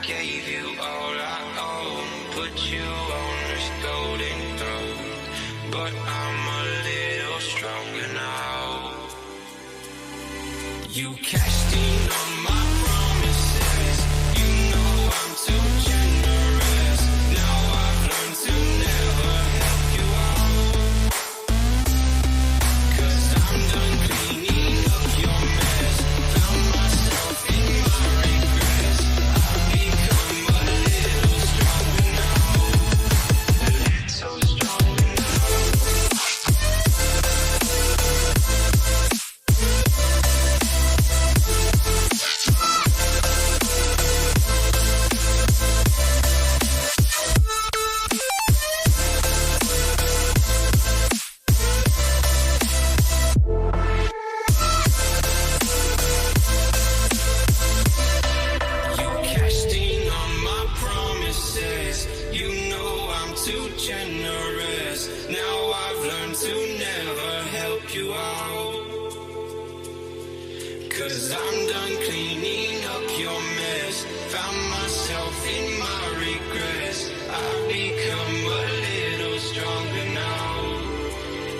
gave you all I own, put you on this golden throne, but I'm a little stronger now. You cashed in on my promises, you know I'm too generous. Now I've learned to never help you out, 'cause I'm done cleaning up your mess. Found myself in my regrets. I've become a little stronger now, a little stronger now. You cashed in on my promises, you know I'm too generous. Now I've learned to never help you out, 'cause I'm done cleaning up your mess. Found myself in my regrets. I've become a little stronger now,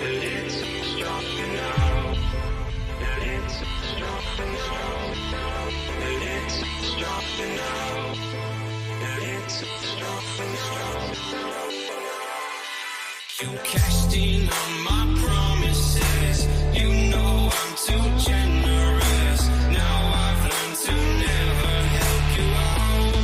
a little stronger now, a little stronger now, a little stronger now, a little stronger now. You cashed in on my promises, you know I'm too generous. Now I've learned to never help you out,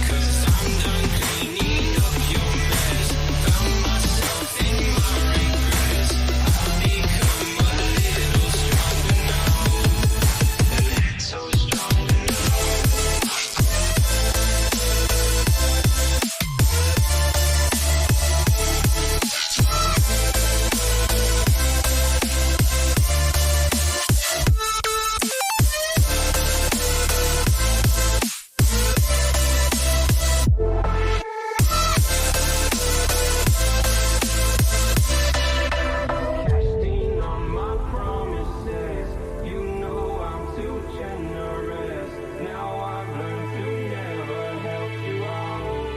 'cause I'm done cleaning up your mess. Found myself in my regrets. I've become a little stronger now, a little stronger now. Cashed in on my promises, you know I'm too generous. Now I've learned to never help you out,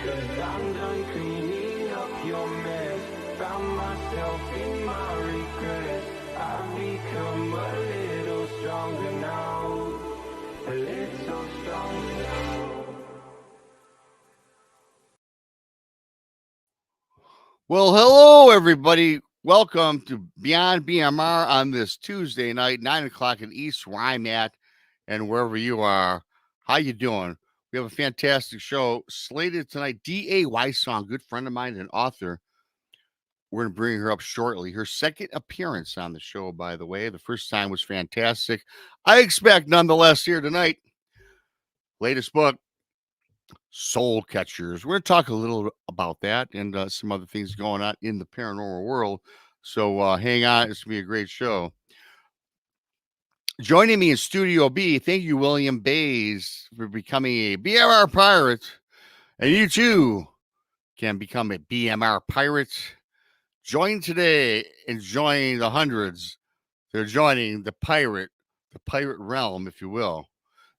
'cause I'm done cleaning up your mess. Found myself in my regrets. I've become a little stronger now, a little stronger now. Well, hello, everybody. Welcome to Beyond BMR on this Tuesday night, 9 o'clock in East, where I'm at, and wherever you are. How you doing? We have a fantastic show slated tonight. D.A. Wysong, good friend of mine and author. We're going to bring her up shortly. Her second appearance on the show, by the way. The first time was fantastic. I expect, nonetheless, here tonight. Latest book, Soul Catchers. We're going to talk a little about that and some other things going on in the paranormal world. So hang on. It's going to be a great show. Joining me in Studio B, thank you, William Bays, for becoming a BMR pirate. And you too can become a BMR pirate. Join today and join the hundreds. They're joining the pirate realm, if you will.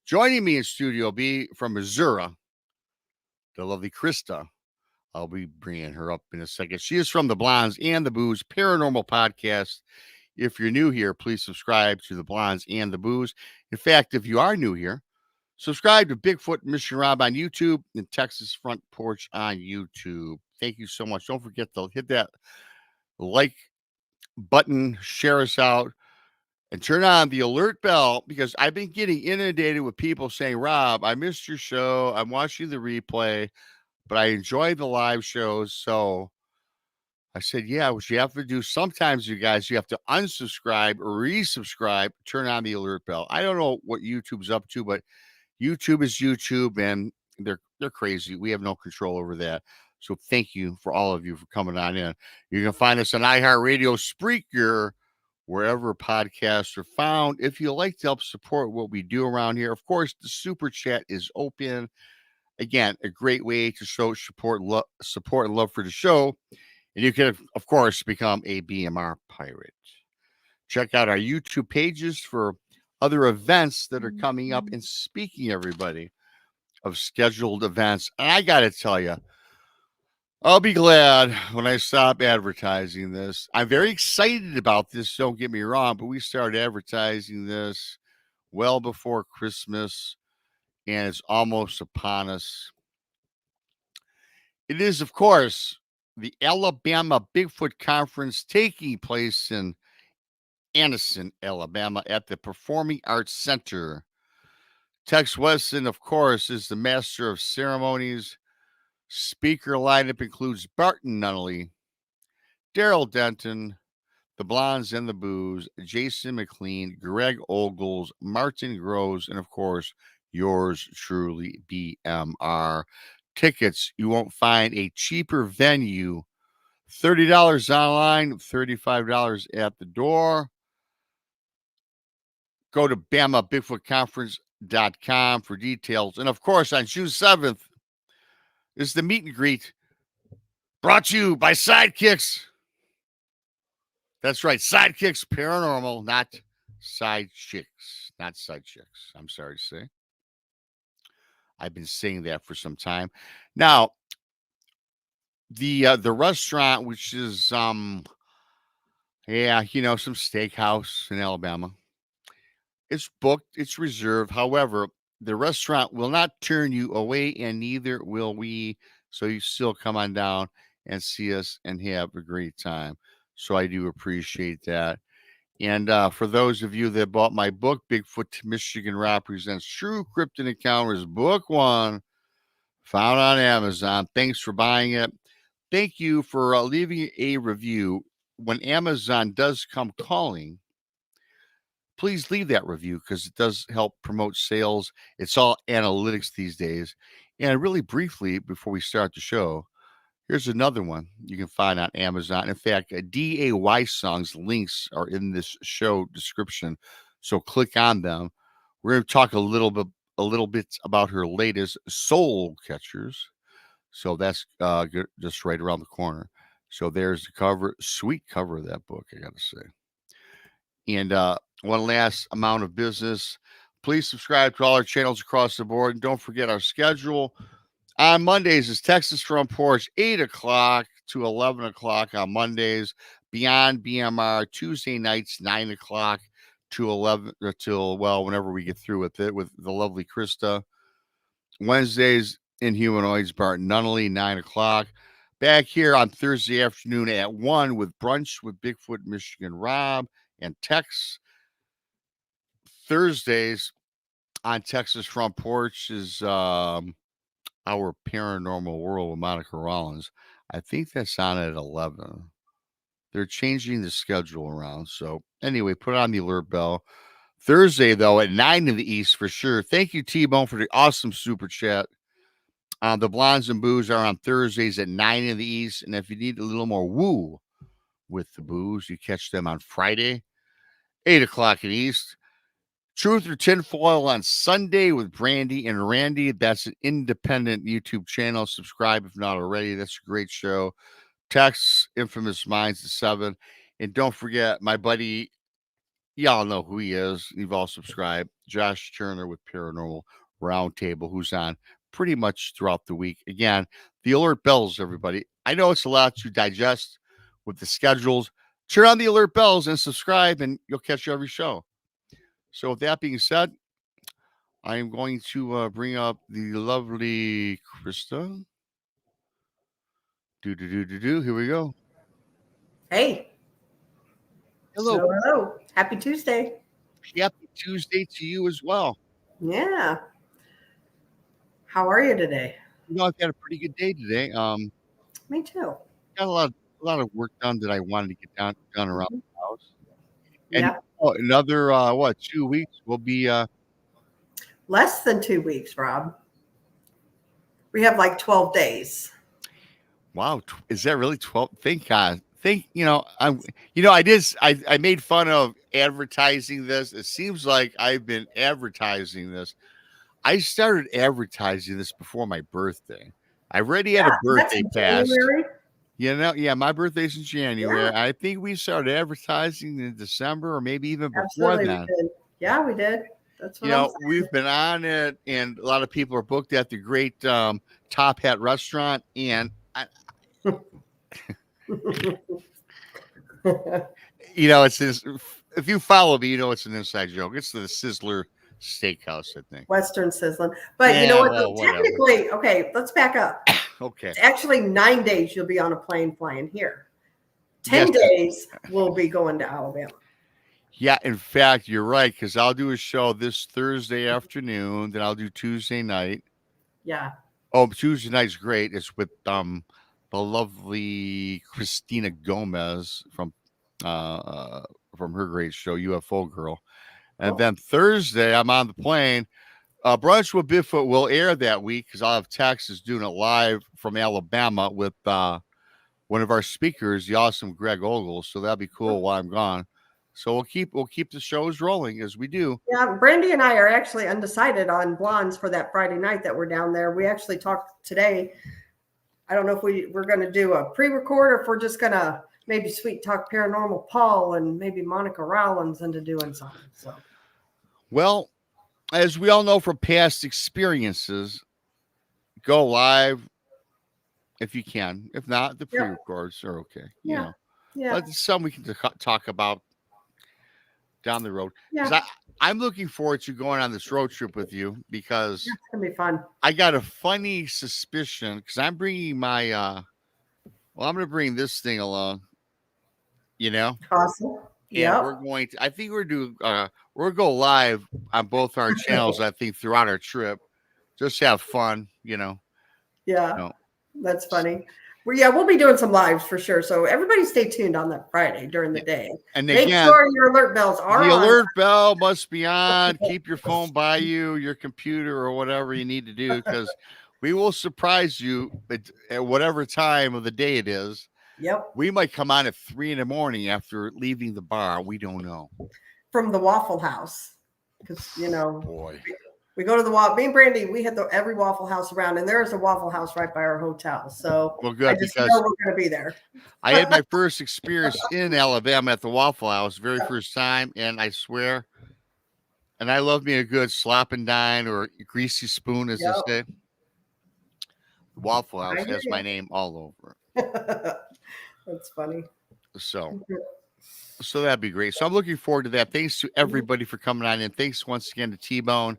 Joining me in Studio B from Missouri, the lovely Krista. I'll be bringing her up in a second. She is from the Blondes and the Booze Paranormal Podcast. If you're new here, please subscribe to the Blondes and the Booze. In fact, if you are new here, subscribe to Bigfoot Mission Rob on YouTube and Texas Front Porch on YouTube. Thank you so much. Don't forget to hit that like button, share us out, and turn on the alert bell, because I've been getting inundated with people saying, Rob, I missed your show. I'm watching the replay, but I enjoy the live shows. So I said, yeah, what you have to do sometimes, you guys, you have to unsubscribe or resubscribe, turn on the alert bell. I don't know what YouTube's up to, but YouTube is YouTube, and they're crazy. We have no control over that. So thank you for all of you for coming on in. You can find us on iHeartRadio, Spreaker, wherever podcasts are found. If you'd like to help support what we do around here, of course, the super chat is open. Again, a great way to show support and love for the show. And you can, of course, become a BMR pirate. Check out our YouTube pages for other events that are coming up. And speaking, everybody, of scheduled events, and I got to tell you, I'll be glad when I stop advertising this. I'm very excited about this, don't get me wrong, but we started advertising this well before Christmas, and it's almost upon us. It is, of course, the Alabama Bigfoot Conference taking place in Anniston, Alabama, at the Performing Arts Center. Tex Wesson, of course, is the master of ceremonies. Speaker lineup includes Barton Nunnally, Daryl Denton, The Blondes and the Booze, Jason McLean, Greg Ogles, Martin Groves, and of course, yours truly, BMR. Tickets, you won't find a cheaper venue. $30 online, $35 at the door. Go to BamaBigfootConference.com for details. And of course, on June 7th is the meet and greet brought to you by Sidekicks. That's right, Sidekicks Paranormal, not Side Chicks. Not Side Chicks, I'm sorry to say. I've been saying that for some time. Now, the restaurant, which is some steakhouse in Alabama, it's booked, it's reserved. However, the restaurant will not turn you away, and neither will we. So you still come on down and see us and have a great time. So I do appreciate that. And for those of you that bought my book, Bigfoot to Michigan Represents True Cryptid Encounters, Book One, found on Amazon. Thanks for buying it. Thank you for leaving a review. When Amazon does come calling, please leave that review because it does help promote sales. It's all analytics these days. And really briefly, before we start the show, here's another one you can find on Amazon. In fact, D.A. Wysong's links are in this show description, so click on them. We're going to talk a little bit about her latest, Soul Catchers. So that's just right around the corner. So there's the cover, sweet cover of that book, I got to say. And one last amount of business. Please subscribe to all our channels across the board. And don't forget our schedule. On Mondays is Texas Front Porch, 8 o'clock to 11 o'clock on Mondays. Beyond BMR, Tuesday nights, 9 o'clock to 11, till, whenever we get through with it, with the lovely Krista. Wednesdays, Inhumanoids, Barton Nunnally, 9 o'clock. Back here on Thursday afternoon at 1 with Brunch with Bigfoot Michigan Rob and Tex. Thursdays on Texas Front Porch is Our Paranormal World with Monica Rollins. I think that's on at 11. They're changing the schedule around. So anyway, put on the alert bell. Thursday, though, at 9 in the East for sure. Thank you, T-Bone, for the awesome super chat. The Blondes and Booze are on Thursdays at 9 in the East. And if you need a little more woo with the booze, you catch them on Friday, 8 o'clock in the East. Truth or Tinfoil on Sunday with Brandy and Randy. That's an independent YouTube channel. Subscribe if not already. That's a great show. Tex, Infamous Minds at 7. And don't forget, my buddy, y'all know who he is. You've all subscribed. Josh Turner with Paranormal Roundtable, who's on pretty much throughout the week. Again, the alert bells, everybody. I know it's a lot to digest with the schedules. Turn on the alert bells and subscribe, and you'll catch every show. So with that being said, I am going to bring up the lovely Krista. Here we go. Hey. Hello. Hello. Happy Tuesday. Happy Tuesday to you as well. Yeah. How are you today? I've got a pretty good day today. Me too. Got a lot of work done that I wanted to get done around the house. And Yeah. Another 2 weeks will be Less than 2 weeks, Rob. We have like 12 days. Wow, is that really 12? Thank God. I made fun of advertising this. It seems like I've been advertising this. I started advertising this before my birthday. I already had a birthday pass. My birthday's in January. Yeah. I think we started advertising in December or maybe even before then. Yeah, we did. That's what I'm saying. We've been on it, and a lot of people are booked at the great Top Hat restaurant. And, it's this. If you follow me, it's an inside joke. It's the Sizzler Steakhouse, I think. Western sizzling. But you Yeah, know what? well, whatever. Technically, okay, let's back up. Okay. It's actually 9 days you'll be on a plane flying here. 10 Yes. days we'll be going to Alabama. Yeah, in fact, you're right, because I'll do a show this Thursday afternoon, then I'll do Tuesday night. Yeah. Oh, Tuesday night's great. It's with the lovely Christina Gomez from her great show, UFO Girl. And then Thursday, I'm on the plane. Brunch with Bigfoot will air that week because I'll have Texas doing it live from Alabama with one of our speakers, the awesome Greg Ogle. So that'll be cool while I'm gone. So we'll keep the shows rolling as we do. Yeah, Brandy and I are actually undecided on blondes for that Friday night that we're down there. We actually talked today. I don't know if we're going to do a pre-record or if we're just going to maybe sweet talk paranormal Paul and maybe Monica Rowlands into doing something. So, well, as we all know from past experiences, go live if you can. If not, the pre-records are okay. Yeah. But it's something we can talk about down the road. Yeah. I'm looking forward to going on this road trip with you because it's going to be fun. I got a funny suspicion because I'm bringing my, I'm going to bring this thing along, Awesome. Yeah, we're going to, I think we're going to go live on both our channels, I think, throughout our trip. Just have fun, Yeah. That's funny. We'll be doing some lives for sure. So everybody stay tuned on that Friday during the day. And make sure your alert bells are on. The alert bell must be on. Keep your phone by you, your computer, or whatever you need to do, because we will surprise you at whatever time of the day it is. Yep. We might come on at 3 a.m. after leaving the bar. We don't know. From the Waffle House. Because, boy. We go to me and Brandy, we hit every Waffle House around, and there is a Waffle House right by our hotel. So good, I just know we're going to be there. I had my first experience in Alabama at the Waffle House, very first time, and I swear, and I love me a good slop and dine or greasy spoon, as they say. The Waffle House has my name all over it. That's funny. So that'd be great. So I'm looking forward to that. Thanks to everybody for coming on, and thanks once again to T-Bone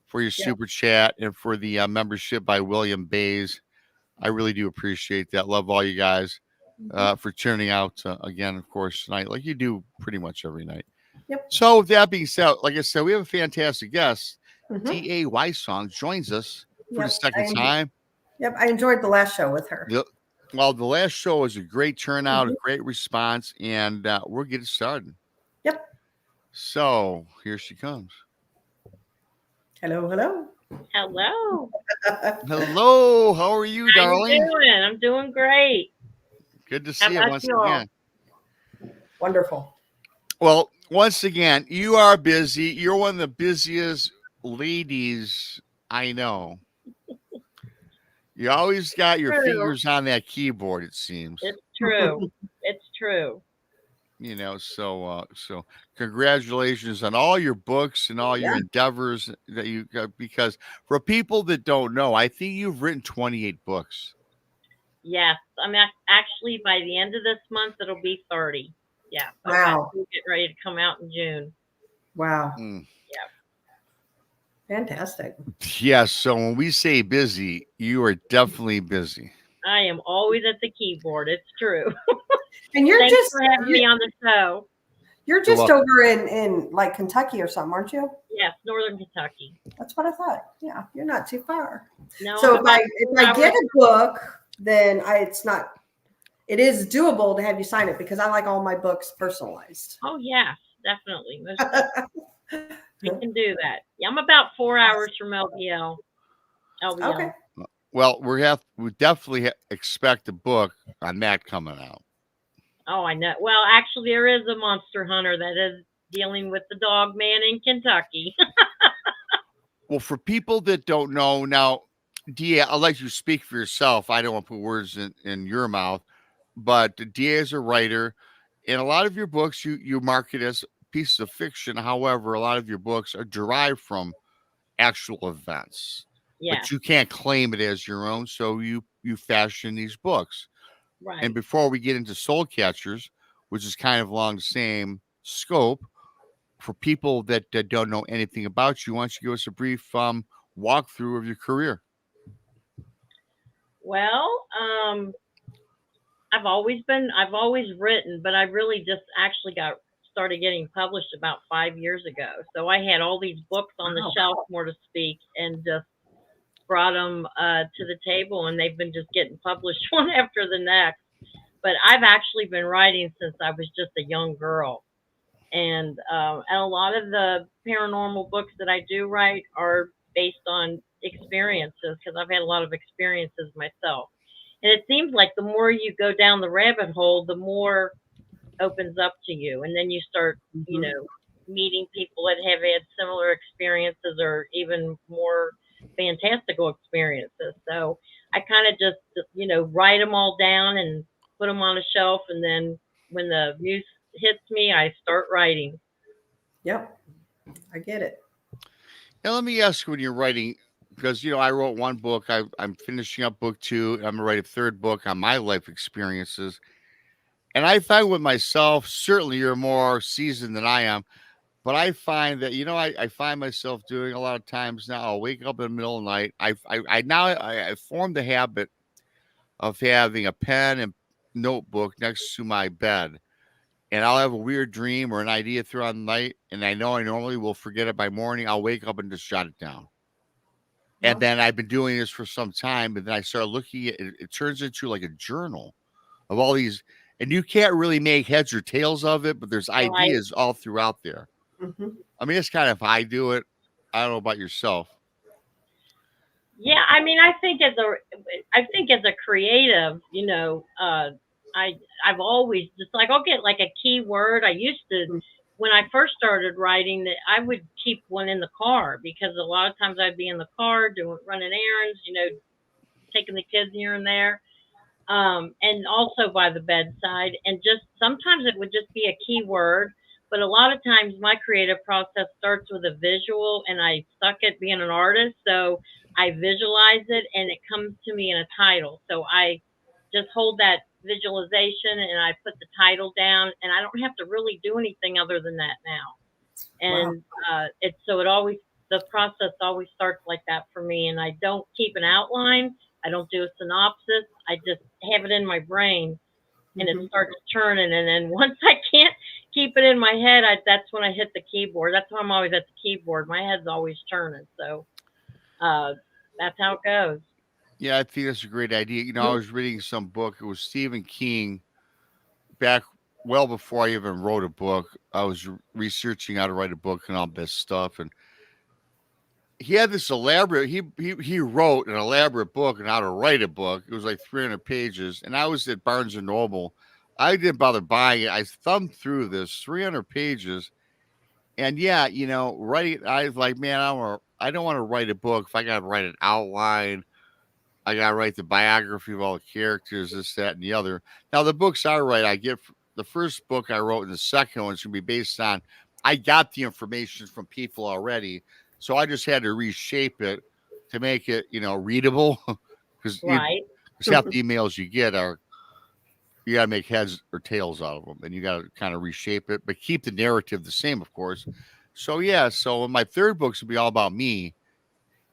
for your super chat and for the membership by William Bays. I really do appreciate that. Love all you guys for tuning out again, of course, tonight, like you do pretty much every night. Yep. So with that being said, like I said, we have a fantastic guest. D.A. Wysong joins us for the second time. Yep, I enjoyed the last show with her. Well, the last show was a great turnout, a great response, and we're getting started. Yep. So here she comes. Hello. Hello. Hello. How are you, darling? How you doing? I'm doing great. Good to see you once again. Wonderful. Well, once again, you are busy. You're one of the busiest ladies I know. You always got your fingers on that keyboard, it seems. It's true. It's true. So congratulations on all your books and all your endeavors that you got, because for people that don't know, I think you've written 28 books. Yes. I'm actually, by the end of this month, it'll be 30. Yeah. Wow. We'll get ready to come out in June. Wow. Yeah. Fantastic. Yes. So when we say busy, you are definitely busy. I am always at the keyboard. It's true. And you're Thanks just for having me on the show. You're just over in like Kentucky or something, aren't you? Yes, Northern Kentucky. That's what I thought. Yeah, you're not too far. No. So if I get a book, then it is doable to have you sign it because I like all my books personalized. Oh yeah, definitely. We can do that. Yeah, I'm about 4 hours from LBL. Okay. Well, we definitely expect a book on that coming out. Oh, I know. Well, actually, there is a monster hunter that is dealing with the dog man in Kentucky. Well, for people that don't know, now, DA, I'll let you speak for yourself. I don't want to put words in your mouth, but DA is a writer. In a lot of your books, you market as pieces of fiction. However, a lot of your books are derived from actual events, Yeah, but you can't claim it as your own. So you fashion these books. And right. before we get into Soul Catchers, which is kind of along the same scope, for people that don't know anything about you, why don't you give us a brief walkthrough of your career? Well, I've always written, but I really just actually got started getting published about 5 years ago. So I had all these books on the Wow. shelf, more to speak, and just brought them to the table, and they've been just getting published one after the next. But I've actually been writing since I was just a young girl, and a lot of the paranormal books that I do write are based on experiences because I've had a lot of experiences myself. And it seems like the more you go down the rabbit hole, the more opens up to you, and then you start, you Mhm. know, meeting people that have had similar experiences or even more fantastical experiences. So I kind of just, write them all down and put them on a shelf, and then when the muse hits me, I start writing. Yep, I get it. Now, let me ask you, when you're writing, because I wrote one book. I'm finishing up book two. And I'm gonna write a third book on my life experiences. And I find with myself, certainly you're more seasoned than I am, but I find that I find myself doing a lot of times now. I'll wake up in the middle of the night. I formed the habit of having a pen and notebook next to my bed, and I'll have a weird dream or an idea throughout the night, and I know I normally will forget it by morning. I'll wake up and just jot it down. And Well, then I've been doing this for some time, and then I start looking at it. It turns into like a journal of all these, and you can't really make heads or tails of it, but there's Right. ideas all throughout there. mhm. I mean, it's kind of how I do it. I don't know about yourself. Yeah, I mean, I think as a creative, I've always just like I'll get like a keyword. I used to when I first started writing that I would keep one in the car because a lot of times I'd be in the car doing running errands, taking the kids here and there, and also by the bedside. And just sometimes it would just be a keyword, but a lot of times my creative process starts with a visual, and I suck at being an artist, so I visualize it and it comes to me in a title. So I just hold that visualization and I put the title down, and I don't have to really do anything other than that now. Wow. And it always the process always starts like that for me, and I don't keep an outline. I don't do a synopsis. I just have it in my brain, and it Mhm. starts churning. And then once I can't keep it in my head, that's when I hit the keyboard. That's why I'm always at the keyboard. My head's always turning. So uh, that's how it goes. Yeah, I think that's a great idea. I was reading some book. It was Stephen King back well before I even wrote a book. I was researching how to write a book and all this stuff, and he had this elaborate. He wrote an elaborate book on how to write a book. It was like 300 pages, and I was at Barnes and Noble. I didn't bother buying it. I thumbed through this 300 pages, and yeah, writing. I was like, man, I don't want to write a book if I got to write an outline. I got to write the biography of all the characters, this, that, and the other. Now, the books I write, the first book I wrote, and the second one's going to be based on. I got the information from people already, so I just had to reshape it to make it, readable. Because Right. half the emails you get are you got to make heads or tails out of them, and you got to kind of reshape it, but keep the narrative the same, of course. So yeah, so my third book's will be all about me.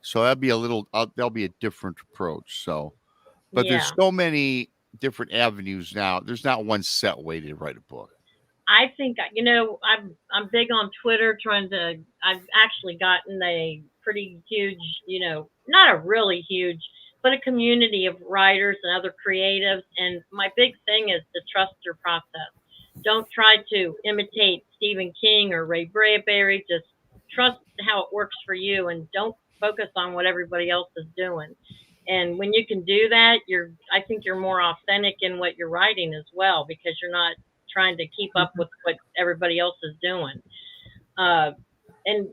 So that'll be a different approach. So, but there's Yeah. so many different avenues now. There's not one set way to write a book. I think I'm big on Twitter trying to I've actually gotten a pretty huge, not a really huge, but a community of writers and other creatives, and my big thing is to trust your process. Don't try to imitate Stephen King or Ray Bradbury. Just trust how it works for you and don't focus on what everybody else is doing. And when you can do that, I think you're more authentic in what you're writing as well because you're not trying to keep up with what everybody else is doing. Uh, and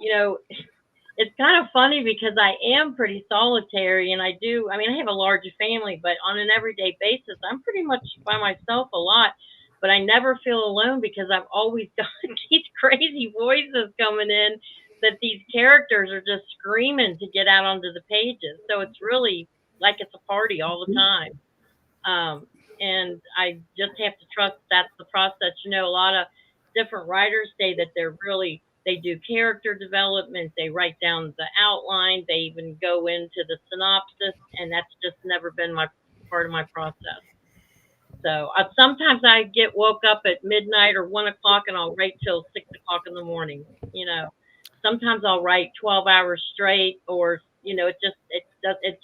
it's kind of funny because I am pretty solitary, and I mean, I have a large family, but on an everyday basis, I'm pretty much by myself a lot. but I never feel alone because I've always got these crazy voices coming in that these characters are just screaming to get out onto the pages. So it's really like it's a party all the time. And I just have to trust that's the process. You know, a lot of different writers say that they do character development, they write down the outline, they even go into the synopsis, and that's just never been my part of my process. So sometimes I get woke up at midnight or 1 o'clock, and I'll write till 6 o'clock in the morning. You know, sometimes I'll write 12 hours straight, or it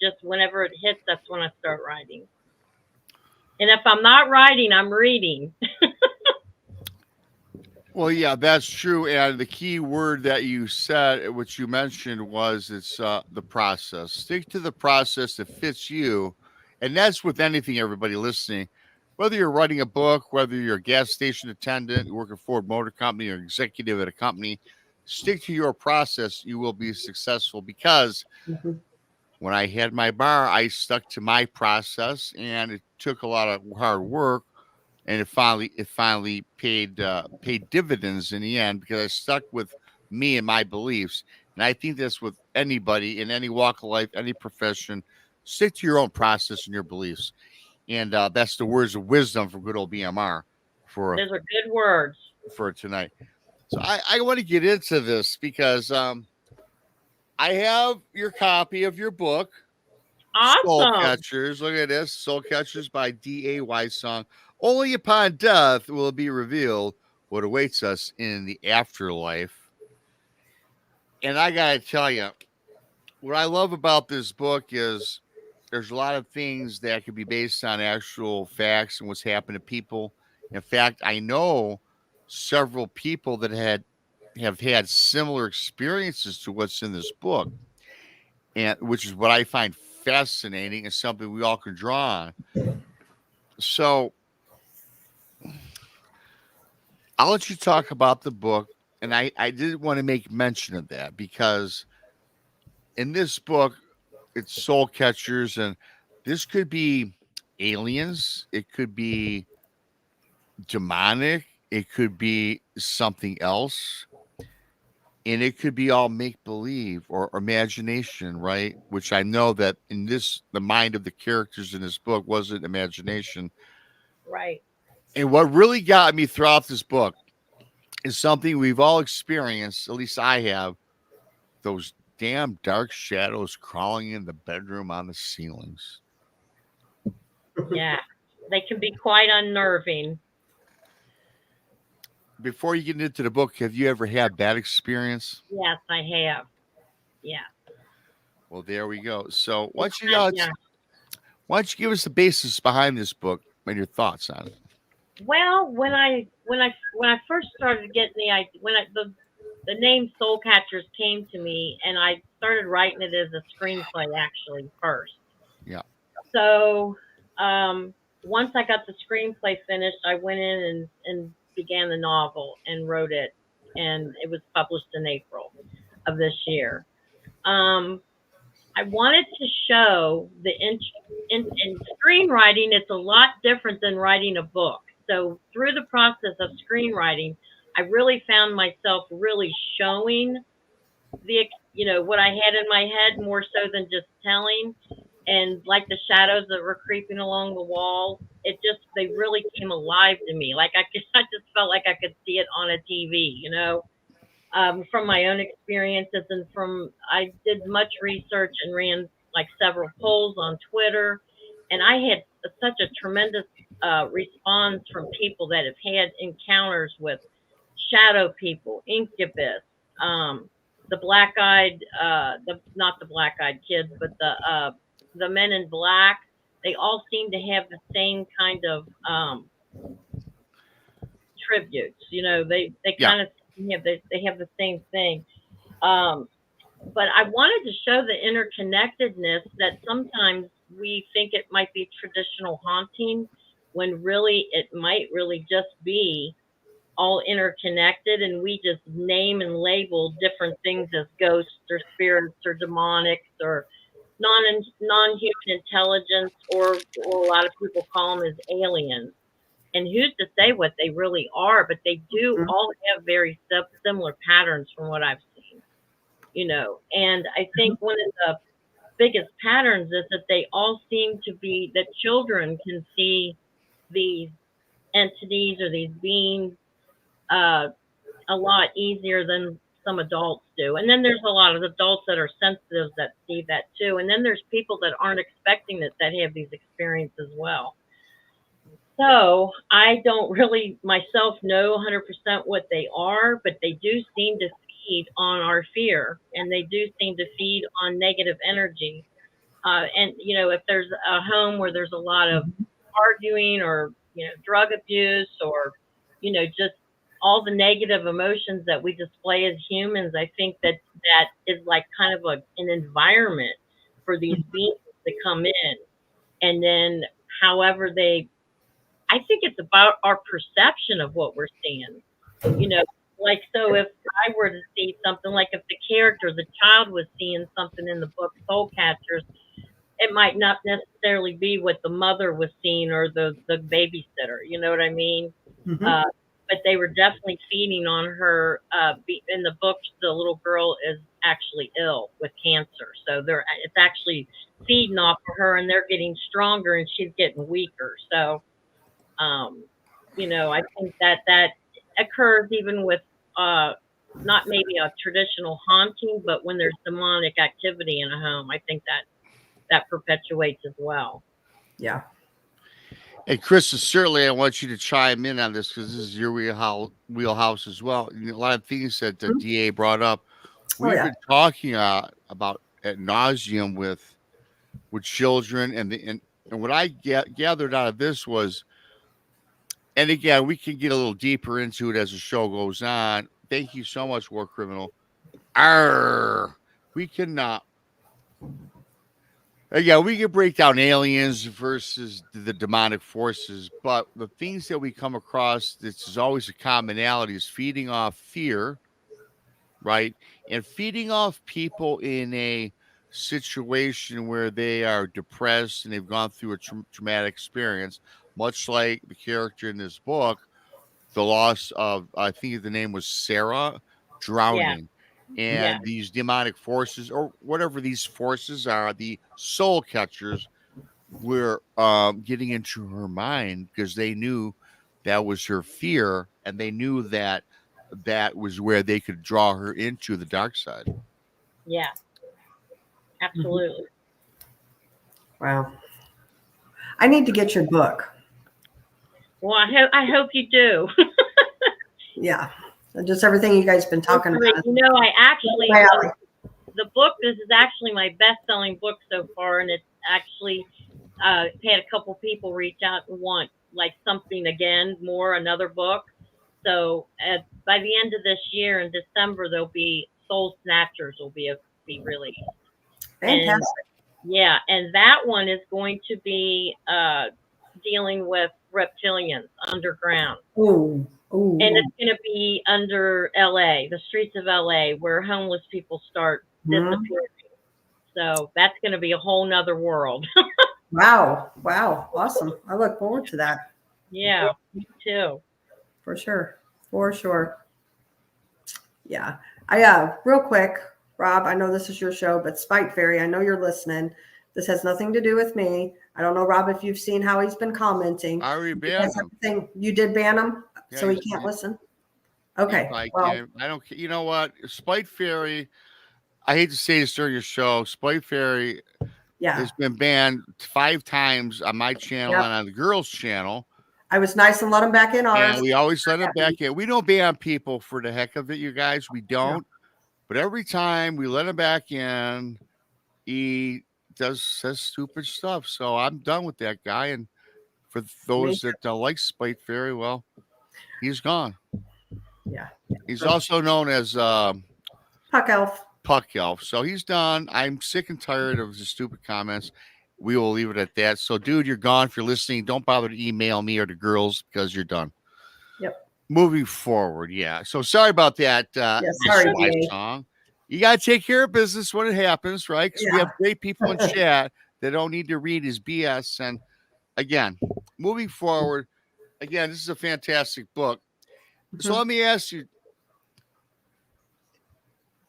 just whenever it hits, that's when I start writing. And if I'm not writing, I'm reading. Well, yeah, that's true. And the key word that you said, which you mentioned, was it's the process. Stick to the process that fits you. And that's with anything, everybody listening. Whether you're writing a book, whether you're a gas station attendant, you work at Ford Motor Company, or executive at a company, stick to your process. You will be successful because when I had my bar, I stuck to my process, and it took a lot of hard work, and it finally paid dividends in the end because I stuck with me and my beliefs. And I think that's with anybody in any walk of life, any profession. Stick to your own process and your beliefs, and that's the words of wisdom from good old BMR Those are good words for tonight. So I want to get into this because I have your copy of your book. Soul awesome. Catchers. Look at this. Soul Catchers by D.A. Wysong. Only upon death will it be revealed what awaits us in the afterlife. And I got to tell you, what I love about this book is there's a lot of things that could be based on actual facts and what's happened to people. In fact, I know several people that have had similar experiences to what's in this book, and which is what I find fascinating and something we all can draw on. So I'll let you talk about the book. And I did want to make mention of that because in this book, it's soul catchers, and this could be aliens, it could be demonic, it could be something else, and it could be all make believe or imagination, right? Which I know that in this, the mind of the characters in this book wasn't imagination. Right. And what really got me throughout this book is something we've all experienced, at least I have, those damn dark shadows crawling in the bedroom on the ceilings. Yeah. They can be quite unnerving. Before you get into the book, have you ever had that experience? Yes, I have. Yeah. Well, there we go. So why don't you Yeah. why don't you give us the basis behind this book and your thoughts on it? Well, when I first started getting the name Soul Catchers came to me, and I started writing it as a screenplay actually first. Yeah. So once I got the screenplay finished, I went in and began the novel and wrote it, and it was published in April of this year. I wanted to show in screenwriting, it's a lot different than writing a book. So through the process of screenwriting, I really found myself really showing what I had in my head more so than just telling. And like the shadows that were creeping along the wall, they really came alive to me. Like I just felt like I could see it on a TV, from my own experiences and I did much research and ran like several polls on Twitter, and I had such a tremendous response from people that have had encounters with shadow people, incubus, the black-eyed, not the black-eyed kids, but the men in black. They all seem to have the same kind of tributes. They kind of they have the same thing. But I wanted to show the interconnectedness that sometimes we think it might be traditional haunting when really it might really just be all interconnected, and we just name and label different things as ghosts or spirits or demonics or non-human intelligence, or a lot of people call them as aliens. And who's to say what they really are? But they do Mhm. all have very similar patterns from what I've seen, you know. And I think one of the biggest patterns is that they all seem to be that children can see these entities or these beings uh, a lot easier than some adults do. And then there's a lot of adults that are sensitive that see that too. And then there's people that aren't expecting it that have these experiences as well. So I don't really myself know 100% what they are, but they do seem to feed on our fear, and they do seem to feed on negative energy. And you know, if there's a home where there's a lot of arguing or drug abuse or just all the negative emotions that we display as humans, I think that that is like kind of an environment for these beings to come in, and then however they I think it's about our perception of what we're seeing. You know, like so if I were to see something like if the character, the child was seeing something in the book Soul Catchers, it might not necessarily be what the mother was seeing or the babysitter. You know what I mean? Mhm. But they were definitely feeding on her. In the book, the little girl is actually ill with cancer, so it's actually feeding off of her, and they're getting stronger, and she's getting weaker. So um, I think that that occurs even with not maybe a traditional haunting, but when there's demonic activity in a home, I think that that perpetuates as well. Yeah. And Chris, certainly I want you to chime in on this because this is your wheelhouse as well. A lot of things that the Mhm. DA brought up, Oh, we've yeah. been talking about ad nauseum with children, and what I gathered out of this was, and again, we can get a little deeper into it as the show goes on. Thank you so much, War Criminal. Arr, we cannot. Yeah, we can break down aliens versus the demonic forces, but the things that we come across, this is always a commonality, is feeding off fear, right? And feeding off people in a situation where they are depressed and they've gone through a traumatic experience, much like the character in this book, the loss of, I think the name was Sarah, Yeah, drowning. yeah, And these demonic forces, or whatever these forces are, the soul catchers, were getting into her mind because they knew that was her fear, and they knew that that was where they could draw her into the dark side. yeah, Mhm. absolutely. Wow. I need to get your book. Well, I hope you do. Yeah. And just everything you guys been talking about. I actually My alley. the book. This is actually my best-selling book so far, and it's actually had a couple people reach out and want like something again, more another book. So by the end of this year in December, there'll be Soul Snatchers will be released, and Fantastic. yeah, and that one is going to be dealing with reptilians underground. Ooh. And Ooh. it's going to be under LA, the streets of LA, where homeless people start Mhm. disappearing. So that's going to be a whole nother world. Wow. Wow. Awesome. I look forward to that Yeah, me too. for sure. For sure. Yeah. Real quick, Rob, I know this is your show, but Spite Fairy, I know you're listening. This has nothing to do with me. I don't know, Rob, if you've seen how he's been commenting. I already He has banned them. everything. You did ban him, Yeah, so he can't listen. Okay. I Well, can't. I don't. You know what? Spite Fairy. I hate to say this during your show. Spite Fairy yeah. has been banned 5 times on my channel Yep. and on the girls' channel. I was nice and let him back in ours. And we always let him back in. We don't ban people for the heck of it, you guys. We don't. But every time we let him back in, he says stupid stuff. So I'm done with that guy. And for those that like Spite Fairy, well, he's gone. Yeah. He's also known as Puck Elf. Puck Elf. So he's done. I'm sick and tired of his stupid comments. We will leave it at that. So, dude, you're gone. If you're listening, don't bother to email me or the girls because you're done. Yep. Moving forward, yeah. So sorry about that, sorry, Mr. DA. Wysong. You got to take care of business when it happens, right? Because we Yeah. have great people in chat that don't need to read his BS. And again, moving forward, again, this is a fantastic book. So Mhm. let me ask you,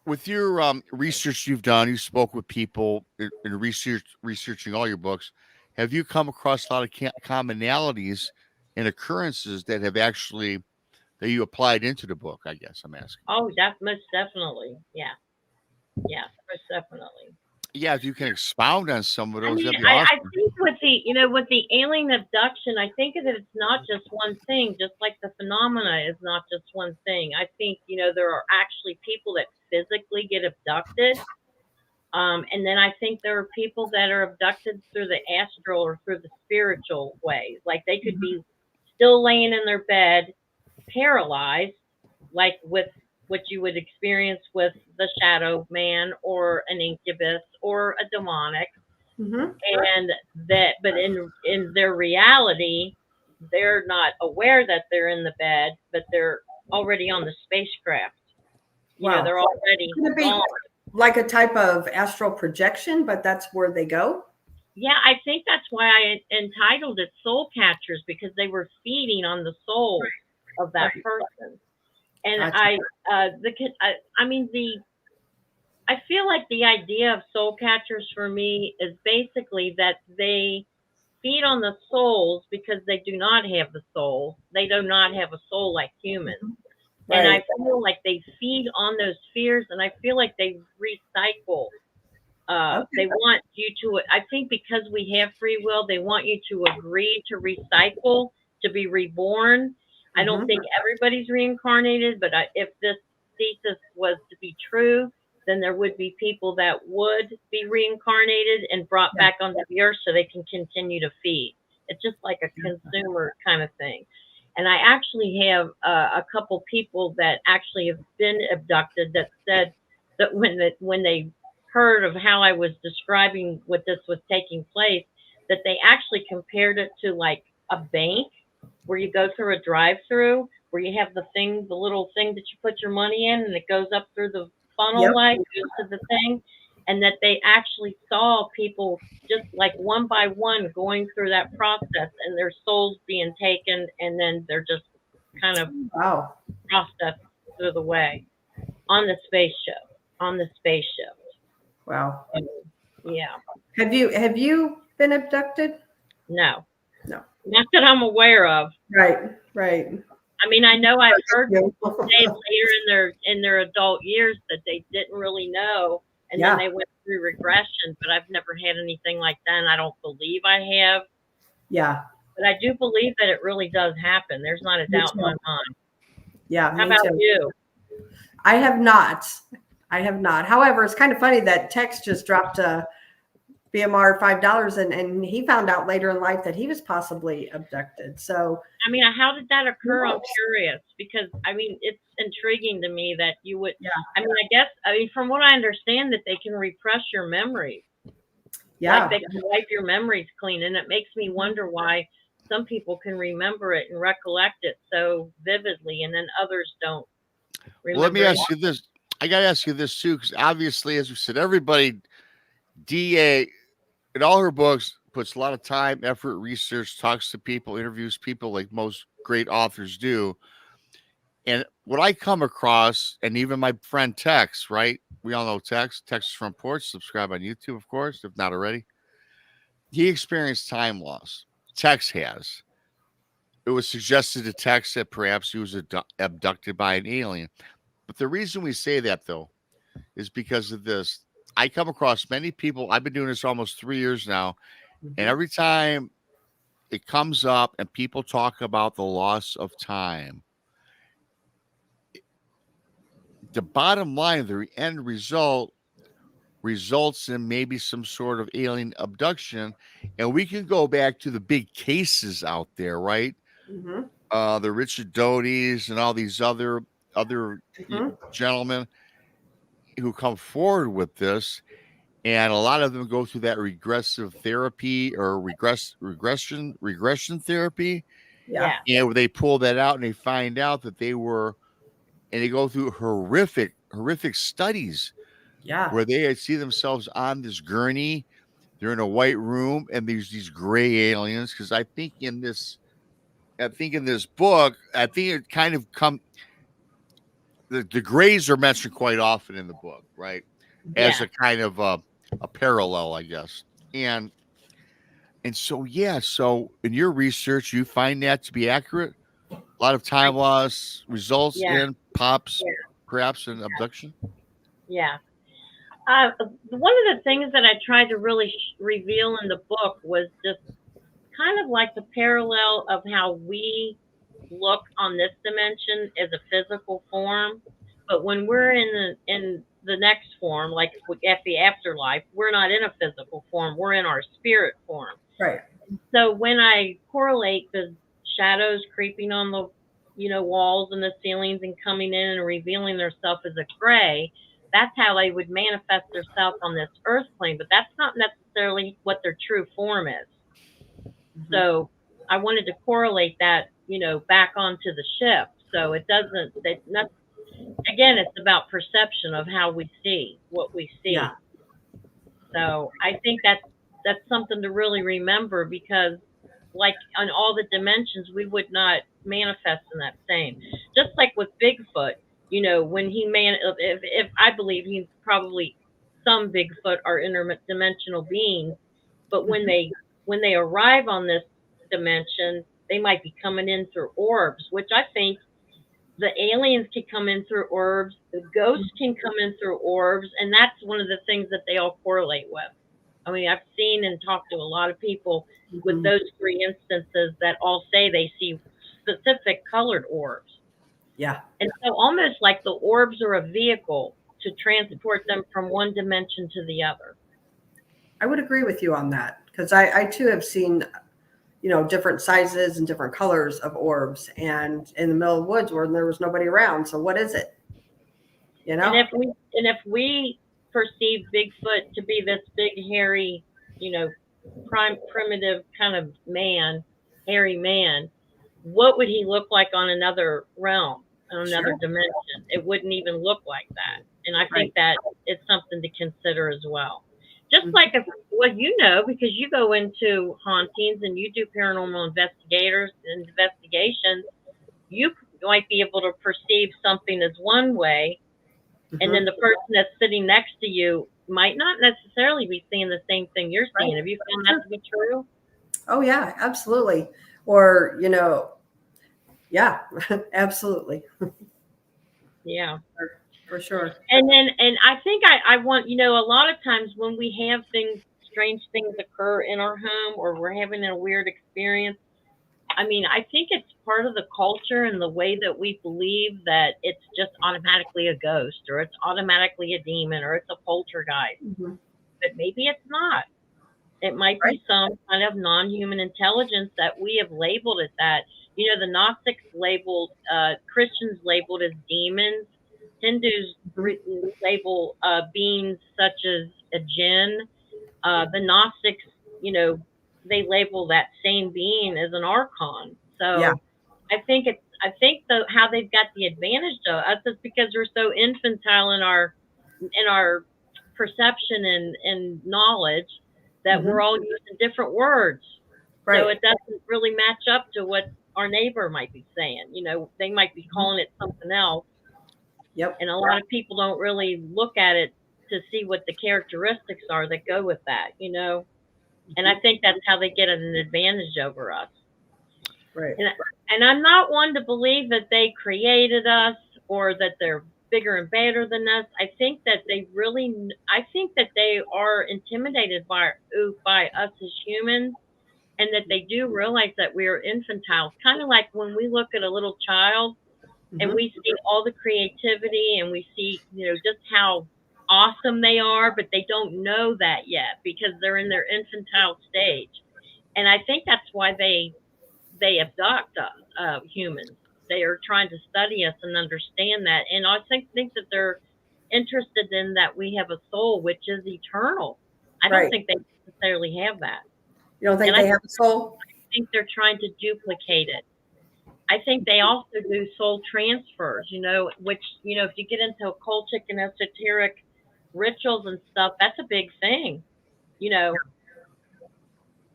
with your research you've done, you spoke with people in researching all your books. Have you come across a lot of commonalities and occurrences that have actually that you applied into the book? I guess I'm asking. Oh, that most definitely. Yeah. Yeah, most definitely. Yeah, if you can expound on some of I those, mean, that'd be I awesome. think with the with the alien abduction, I think that it's not just one thing. Just like the phenomena is not just one thing. I think there are actually people that physically get abducted, and then I think there are people that are abducted through the astral or through the spiritual ways. Like they could be still laying in their bed, paralyzed, like with what you would experience with the shadow man or an incubus or a demonic, Mhm. and that but in their reality they're not aware that they're in the bed, but they're already on the spacecraft. Wow. They're already Could it be gone. like a type of astral projection, but that's where they go? Yeah, I think that's why I entitled it Soul Catchers, because they were feeding on the soul of that Right. person. And Gotcha. I mean, I feel like the idea of soul catchers for me is basically that they feed on the souls because they do not have the soul. They do not have a soul like humans. And Right. I feel like they feed on those fears, and I feel like they recycle. They Okay. want you to, I think because we have free will, they want you to agree to recycle, to be reborn. I don't Mhm. think everybody's reincarnated, but if this thesis was to be true, then there would be people that would be reincarnated and brought Yeah. back onto the earth so they can continue to feed. It's just like a consumer kind of thing. And I actually have a couple people that actually have been abducted that said that when they heard of how I was describing what this was taking place, that they actually compared it to like a bank where you go through a drive-through, where you have the little thing that you put your money in, and it goes up through the funnel Yep. like goes to the thing, and that they actually saw people just like one by one going through that process, and their souls being taken, and then they're just kind of Wow. processed through the way on the spaceship. On the spaceship. Wow. Yeah. Have you been abducted? No. No. Not that I'm aware of. Right. Right. I mean, I know I've heard Yeah. people say later in their adult years that they didn't really know, and then Yeah. they went through regression. But I've never had anything like that, and I don't believe I have. Yeah. But I do believe that it really does happen. There's not a Me doubt in my too. mind. Yeah. How Me about too. you? I have not. I have not. However, it's kind of funny that Tex just dropped a BMR $5, and he found out later in life that he was possibly abducted. So I mean, how did that who occur? I'm knows? curious because I mean, it's intriguing to me that you would. Yeah. I mean, from what I understand, that they can repress your memories. Like Yeah. they can wipe your memories clean, and it makes me wonder why some people can remember it and recollect it so vividly, and then others don't Well, let me remember it. ask you this. I got to ask you this too, because obviously, as we said, everybody, DA, in all her books, puts a lot of time, effort, research, talks to people, interviews people like most great authors do. And what I come across, and even my friend Tex, right? We all know Tex, Texas Front Porch, subscribe on YouTube, of course, if not already. He experienced time loss. Tex has. It was suggested to Tex that perhaps he was abducted by an alien. But the reason we say that, though, is because of this. I come across many people. I've been doing this almost 3 years now. And Mhm. every time it comes up and people talk about the loss of time, the bottom line, the end result results in maybe some sort of alien abduction. And we can go back to the big cases out there, right? Mhm. The Richard Doty's and all these other Mhm. gentlemen who come forward with this, and a lot of them go through that regressive therapy or regression therapy, Yeah. Yeah, and where they pull that out and they find out that they were, and they go through horrific studies Yeah. where they see themselves on this gurney. They're in a white room and there's these gray aliens, because I think in this I think in this book, I think it kind of the grays are mentioned quite often in the book, right? As Yeah. a kind of a parallel, I guess. And so, yeah, so in your research, you find that to be accurate? A lot of time loss results Yeah. in pops, Yeah. perhaps in abduction? Yeah. One of the things that I tried to really reveal in the book was just kind of like the parallel of how we look on this dimension as a physical form, but when we're in the next form, like at the afterlife, we're not in a physical form; we're in our spirit form. Right. So when I correlate the shadows creeping on the walls and the ceilings and coming in and revealing themselves as a gray, that's how they would manifest themselves on this earth plane, but that's not necessarily what their true form is. Mm-hmm. So I wanted to correlate that, back onto the ship. So it doesn't, again, it's about perception of how we see what we see. Yeah. So I think that's something to really remember, because like on all the dimensions, we would not manifest in that same. Just like with Bigfoot, when if I believe he's probably, some Bigfoot are interdimensional beings, but when they arrive on this dimension, they might be coming in through orbs, which I think the aliens can come in through orbs, the ghosts can come in through orbs, and that's one of the things that they all correlate with. I mean, I've seen and talked to a lot of people with Mhm. those three instances that all say they see specific colored orbs. Yeah. And so almost like the orbs are a vehicle to transport them from one dimension to the other. I would agree with you on that, because I too have seen, different sizes and different colors of orbs, and in the middle of the woods where there was nobody around. So what is it? And if we perceive Bigfoot to be this big, hairy, primitive kind of man, hairy man, what would he look like on another realm, on another Sure. dimension? It wouldn't even look like that. And I Right. think that it's something to consider as well. Just Mhm. like because you go into hauntings and you do paranormal investigations, you might be able to perceive something as one way, and then Mhm. the person that's sitting next to you might not necessarily be seeing the same thing you're Right. seeing. Have you found that to be true? Oh yeah, absolutely. Or, yeah, absolutely. Yeah. For sure. And I think I want, a lot of times when we have strange things occur in our home, or we're having a weird experience, I mean, I think it's part of the culture and the way that we believe that it's just automatically a ghost, or it's automatically a demon, or it's a poltergeist. Mhm. But maybe it's not. It might Right. be some kind of non-human intelligence that we have labeled it that. The Gnostics labeled, Christians labeled as demons. Hindus Mhm. label beings such as a jinn. The Gnostics, they label that same being as an archon. Yeah. So I think how they've got the advantage of us is because we're so infantile in our perception and knowledge, that we're Mhm. all using different words. So Right. it doesn't really match up to what our neighbor might be saying. They might be Mhm. calling it something else, Yep. and a lot of people don't really look at it to see what the characteristics are that go with that. And I Mhm. think that's how they get an advantage over us. Right. And and I'm not one to believe that they created us, or that they're bigger and better than us. I think that they are intimidated by us as humans, and that they do realize that we are infantile. Kind of like when we look at a little child and Mhm. we see all the creativity, and we see, just how awesome they are, but they don't know that yet because they're in their infantile stage. And I think that's why they abduct us, humans. They are trying to study us and understand that. And I think that they're interested in that we have a soul which is eternal. I don't Right. think they necessarily have that. You don't think And I they have a soul? think they're trying to duplicate it. I think they also do soul transfers, which, if you get into occultic and esoteric rituals and stuff, that's a big thing, you know.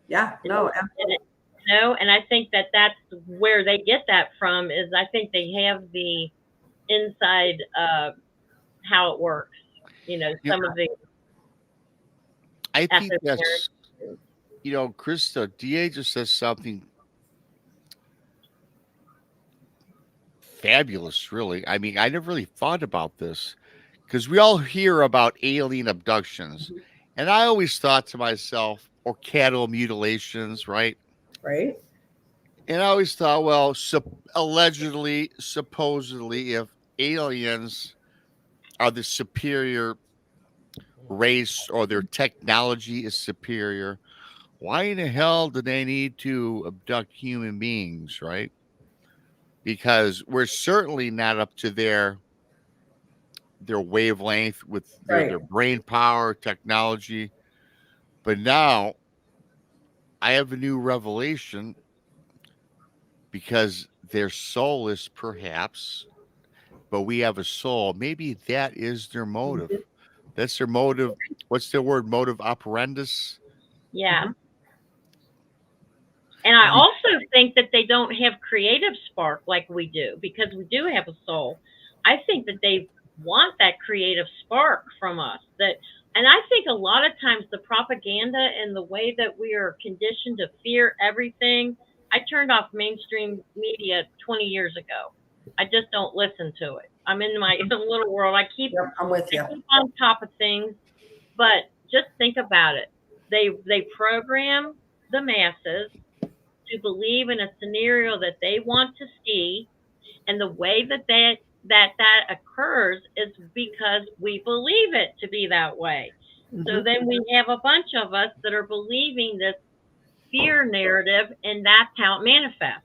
Yeah. And, No. and it, And I think that that's where they get that from. Is I think they have the inside how it works. You Some of the I think esoteric. that's, Krista, DA just says something fabulous, really. I mean, I never really thought about this because we all hear about alien abductions. Mhm. And I always thought to myself, or cattle mutilations, right? Right. And I always thought, well, allegedly, supposedly, if aliens are the superior race or their technology is superior, why in the hell do they need to abduct human beings, right? Because we're certainly not up to their wavelength with their Right. brain power, technology. But now I have a new revelation because their soul is perhaps, but we have a soul. Maybe that is their motive. Mhm. That's their motive. What's their word? Motive operandus. Yeah. Mhm. And I Yeah. also think that they don't have creative spark like we do because we do have a soul. I think that they want that creative spark from us. And I think a lot of times the propaganda and the way that we are conditioned to fear everything. I turned off mainstream media 20 years ago. I just don't listen to it. I'm in my little world. Yep, I'm with I you. keep on top of things, but just think about it. They program the masses to believe in a scenario that they want to see, and the way that occurs is because we believe it to be that way. So Mhm. then we have a bunch of us that are believing this fear narrative, and that's how it manifests.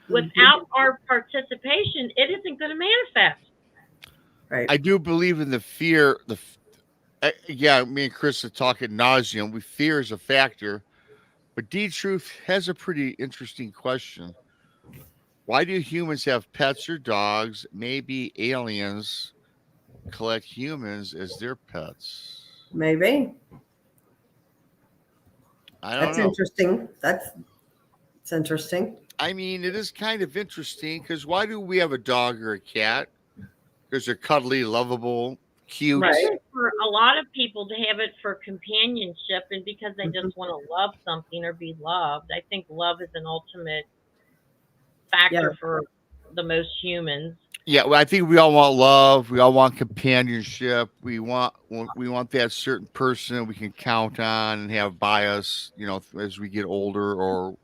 Mhm. Without our participation, it isn't going to manifest. Right. I do believe in the fear. Yeah, me and Chris are talking nauseum. We fear is a factor, but D Truth has a pretty interesting question. Why do humans have pets or dogs? Maybe aliens collect humans as their pets. Maybe. I don't That's know. interesting. It's interesting. I mean, it is kind of interesting because why do we have a dog or a cat? Because they're cuddly, lovable, I cute. Right. think for a lot of people to have it for companionship and because they Mhm. just want to love something or be loved. I think love is an ultimate Yeah. factor for the most humans. Yeah, well, I think we all want love. We all want companionship. We want that certain person we can count on and have by us, as we get older or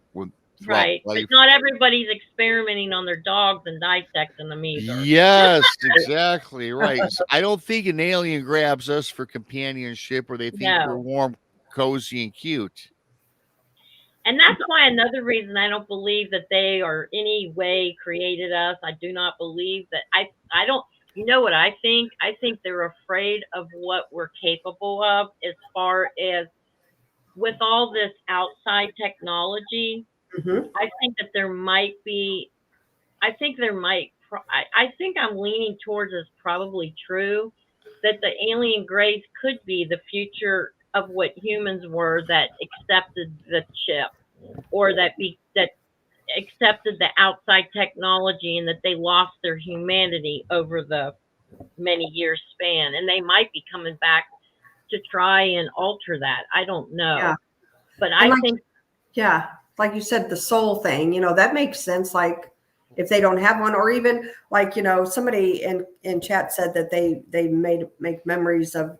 throughout Right. But life. not everybody's experimenting on their dogs and dissecting them either. Yes, exactly right. I don't think an alien grabs us for companionship or they think we're No. warm, cozy, and cute. And that's why another reason I don't believe that they are any way created us. I do not believe that I don't you know what I think? I think they're afraid of what we're capable of as far as with all this outside technology. Mhm. I think that there might be I think there might. I think I'm leaning towards is probably true that the alien grays could be the future of what humans were that accepted the chip or that accepted the outside technology and that they lost their humanity over the many years span and they might be coming back to try and alter that. I don't Yeah. know, but And I like, think yeah, like you said, the soul thing, that makes sense. Like if they don't have one, or even like, somebody in chat said that they make memories of,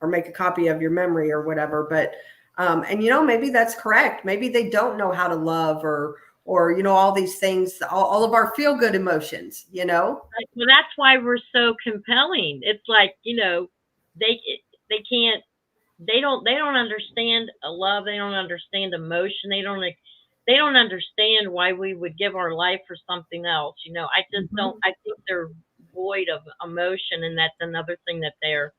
or make a copy of your memory or whatever. But and maybe that's correct. Maybe they don't know how to love or all these things, all of our feel good emotions. well, that's why we're so compelling. It's like they they can't they don't understand a love. They don't understand emotion. They don't understand why we would give our life for something else. I just Mhm. don't. I think they're void of emotion, and that's another thing that they're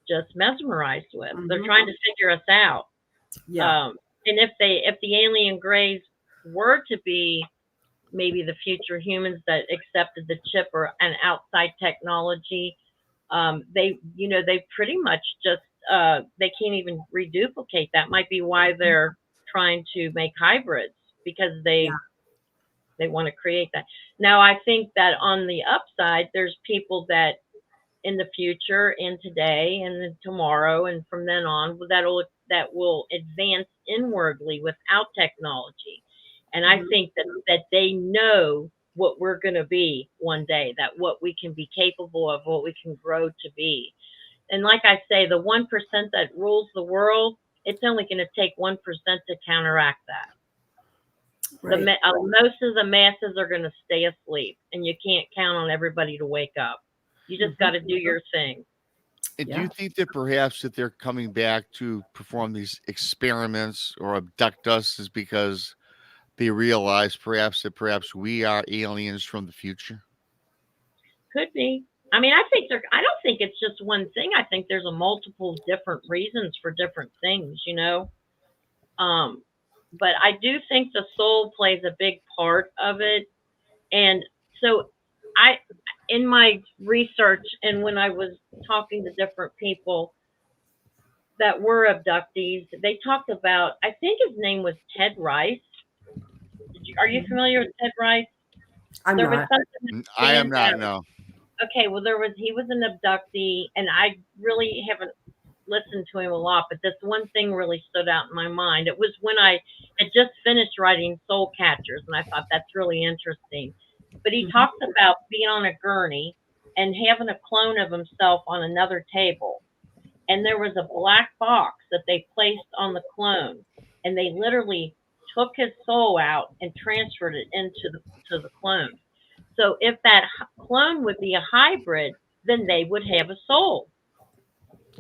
just mesmerized with. They're Mhm. trying to figure us out. Yeah. And if the alien grays were to be maybe the future humans that accepted the chip or an outside technology, they pretty much just they can't even reduplicate. That might be why they're trying to make hybrids because they want to create that. Now, I think that on the upside, there's people that in the future and today and then tomorrow and from then on that will advance inwardly without technology. And I think that they know what we're going to be one day, that what we can be capable of, what we can grow to be. And like I say, the 1% that rules the world, it's only going to take 1% to counteract that. Right. Most of the masses are going to stay asleep, and you can't count on everybody to wake up. You just got to do your thing. And do you think that perhaps that they're coming back to perform these experiments or abduct us is because they realize perhaps we are aliens from the future? Could be. I mean, I don't think it's just one thing. I think there's a multiple different reasons for different things, you know. But I do think the soul plays a big part of it. And so in my research and when I was talking to different people that were abductees, they talked about, I think his name was Ted Rice. Are you familiar with Ted Rice? I'm not. I am not, no. Okay, well, he was an abductee, and I really haven't listened to him a lot, but this one thing really stood out in my mind. It was when I had just finished writing Soul Catchers, and I thought that's really interesting. But he talks about being on a gurney and having a clone of himself on another table. And there was a black box that they placed on the clone, and they literally took his soul out and transferred it into the clone. So if that clone would be a hybrid, then they would have a soul.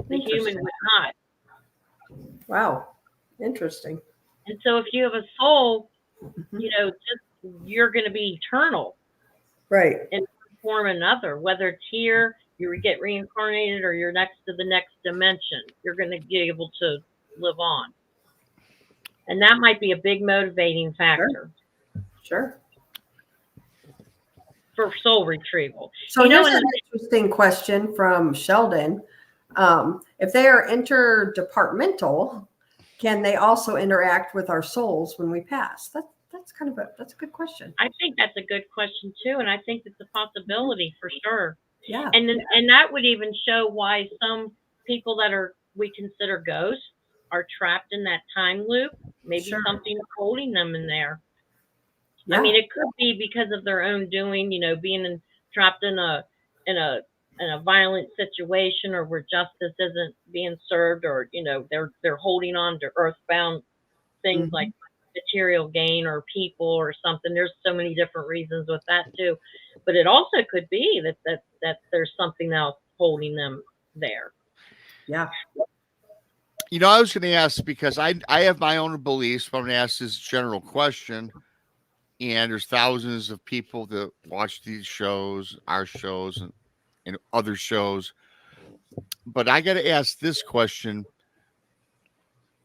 The human would not. Wow. Interesting. And so if you have a soul, you know, you're going to be eternal. Right. In one form or another, whether it's here, you get reincarnated, or you're next to the next dimension, you're going to be able to live on. And that might be a big motivating factor. Sure. For soul retrieval. So here's an interesting question from Sheldon. If they are interdepartmental, can they also interact with our souls when we pass? That's a good question. I think that's a good question too, and I think it's a possibility for sure. Yeah. And that would even show why some people that we consider ghosts are trapped in that time loop. Maybe something's holding them in there. Yeah. I mean, it could be because of their own doing, you know, being trapped in a violent situation, or where justice isn't being served, or, you know, they're holding on to earthbound things like material gain or people or something. There's so many different reasons with that too. But it also could be that there's something else holding them there. Yeah. You know, I was going to ask, because I have my own beliefs, but I'm going to ask this general question. And there's thousands of people that watch these shows, our shows, and other shows. But I got to ask this question,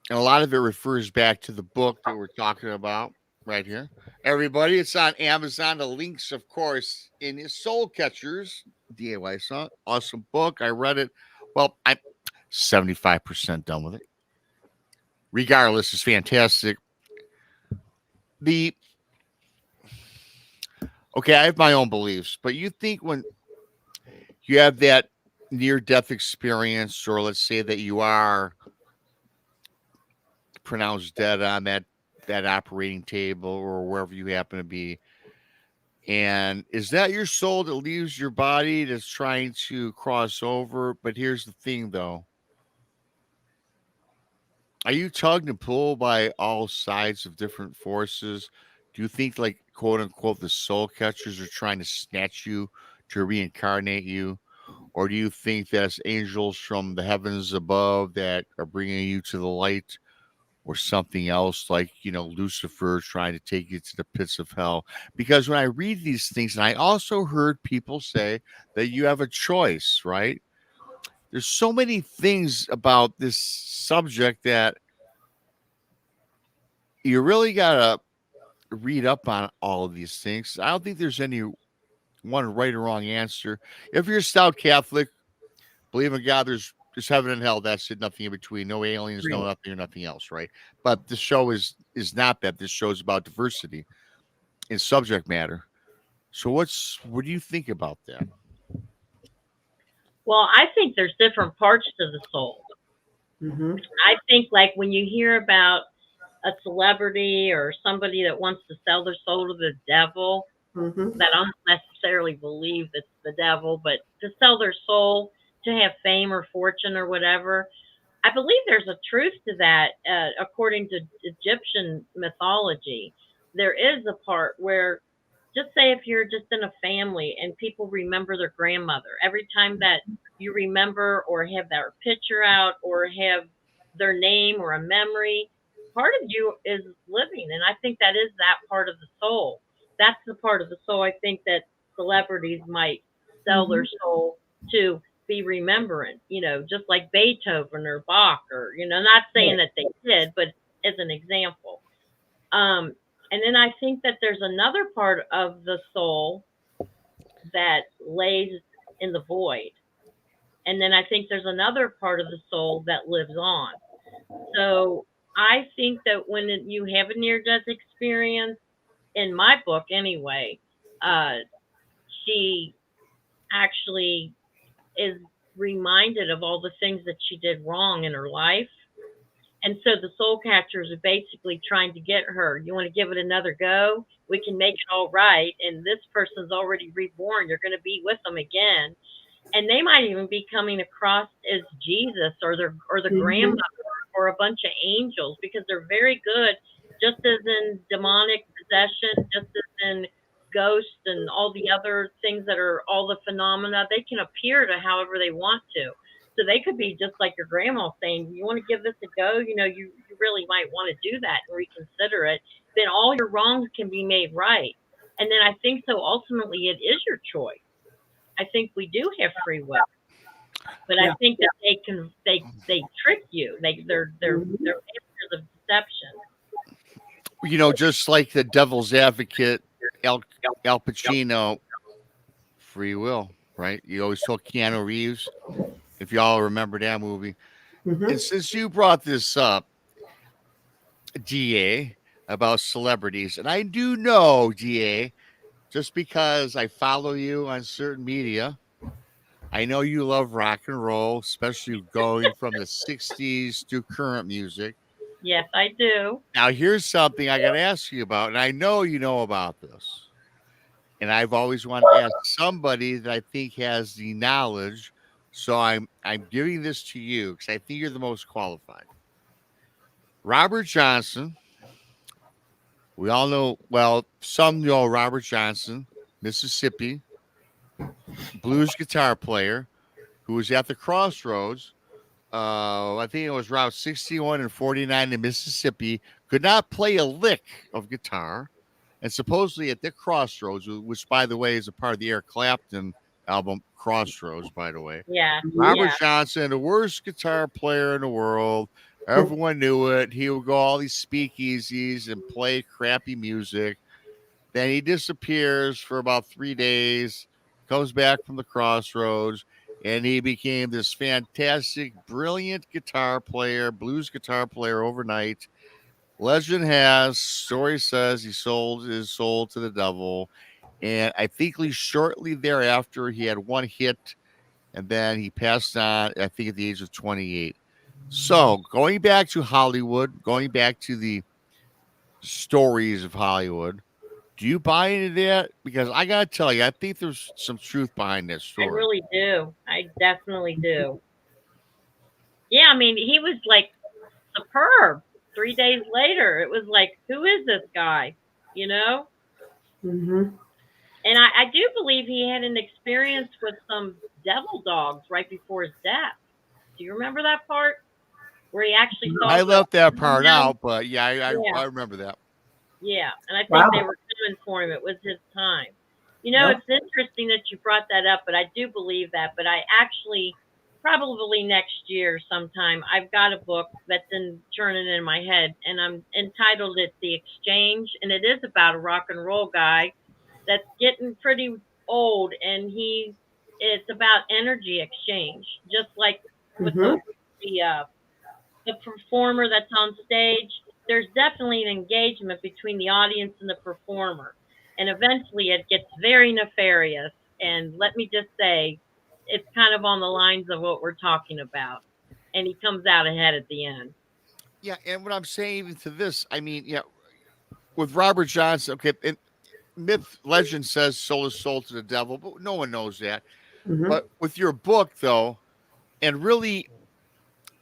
and a lot of it refers back to the book that we're talking about right here. Everybody, it's on Amazon. The links, of course, in his Soul Catchers DIY song. Awesome book. I read it. Well, I'm 75% done with it. Regardless, it's fantastic. Okay, I have my own beliefs, but you think when you have that near-death experience, or let's say that you are pronounced dead on that operating table or wherever you happen to be, and is that your soul that leaves your body that's trying to cross over? But here's the thing, though. Are you tugged and pulled by all sides of different forces? Do you think, like, quote unquote, the soul catchers are trying to snatch you to reincarnate you? Or do you think that's angels from the heavens above that are bringing you to the light, or something else, like, you know, Lucifer trying to take you to the pits of hell? Because when I read these things, and I also heard people say that you have a choice, right? There's so many things about this subject that you really got to read up on all of these things. I don't think there's any one right or wrong answer. If you're a stout Catholic, believe in God, there's Just heaven and hell. That's it. Nothing in between. No aliens. No Right. nothing or nothing else. Right. But this show is not that. This show is about diversity in subject matter. So what do you think about that? Well, I think there's different parts to the soul. Mm-hmm. I think like when you hear about a celebrity or somebody that wants to sell their soul to the devil, Mm-hmm. that I don't necessarily believe it's the devil, but to sell their soul to have fame or fortune or whatever, I believe there's a truth to that. According to Egyptian mythology, there is a part where, just say if you're just in a family and people remember their grandmother, every time that you remember or have their picture out or have their name or a memory, part of you is living. And I think that is that part of the soul. That's the part of the soul I think that celebrities might sell their soul to be remembering, just like Beethoven or Bach or, not saying that they did, but as an example. And then I think that there's another part of the soul that lays in the void. And then I think there's another part of the soul that lives on. So I think that when you have a near death experience, in my book anyway, she actually is reminded of all the things that she did wrong in her life. And so the soul catchers are basically trying to get her. You want to give it another go? We can make it all right. And this person's already reborn. You're going to be with them again. And they might even be coming across as Jesus or the grandmother or a bunch of angels, because they're very good, just as in demonic possession, just as in ghosts and all the other things that are all the phenomena. They can appear to however they want to. So they could be just like your grandma saying, you want to give this a go? You really might want to do that and reconsider it. Then all your wrongs can be made right. And then I think so ultimately it is your choice. I think we do have free will. But I think that they trick you. They're masters of deception. Just like the devil's advocate, Al Pacino, free will, right? You always told Keanu Reeves, if y'all remember that movie. And since you brought this up, DA, about celebrities, and I do know, DA, just because I follow you on certain media, I know you love rock and roll, especially going from the 60s to current music. Yes, I do. Now, here's something I got to ask you about, and I know you know about this. And I've always wanted to ask somebody that I think has the knowledge. So I'm giving this to you because I think you're the most qualified. Robert Johnson. We all know, well, some know Robert Johnson, Mississippi, blues guitar player who was at the crossroads. I think it was Route 61 and 49 in Mississippi, could not play a lick of guitar. And supposedly at the crossroads, which, by the way, is a part of the Eric Clapton album, Crossroads, by the way. Yeah. Robert Johnson, the worst guitar player in the world. Everyone knew it. He would go all these speakeasies and play crappy music. Then he disappears for about 3 days, comes back from the crossroads, and he became this fantastic, brilliant guitar player, blues guitar player overnight. Legend has, story says he sold his soul to the devil. And I think shortly thereafter, he had one hit, and then he passed on, I think, at the age of 28. So going back to Hollywood, going back to the stories of Hollywood, do you buy into that? Because I got to tell you, I think there's some truth behind that story. I really do. I definitely do. Yeah, I mean, he was like superb. 3 days later, it was like, who is this guy? Mm-hmm. And I do believe he had an experience with some devil dogs right before his death. Do you remember that part? Where he actually saw I left that part out, but yeah, I remember that. Yeah, and I think they were coming for him. It was his time. It's interesting that you brought that up, but I do believe that. But I actually, probably next year sometime, I've got a book that's churning in my head, and I'm entitled it The Exchange, and it is about a rock and roll guy that's getting pretty old, and it's about energy exchange, just like with Mhm. the performer that's on stage, there's definitely an engagement between the audience and the performer. And eventually it gets very nefarious. And let me just say, it's kind of on the lines of what we're talking about. And he comes out ahead at the end. Yeah, and what I'm saying even to this, I mean, yeah, with Robert Johnson, okay, and myth legend says sold his soul to the devil, but no one knows that. Mhm. But with your book, though, and really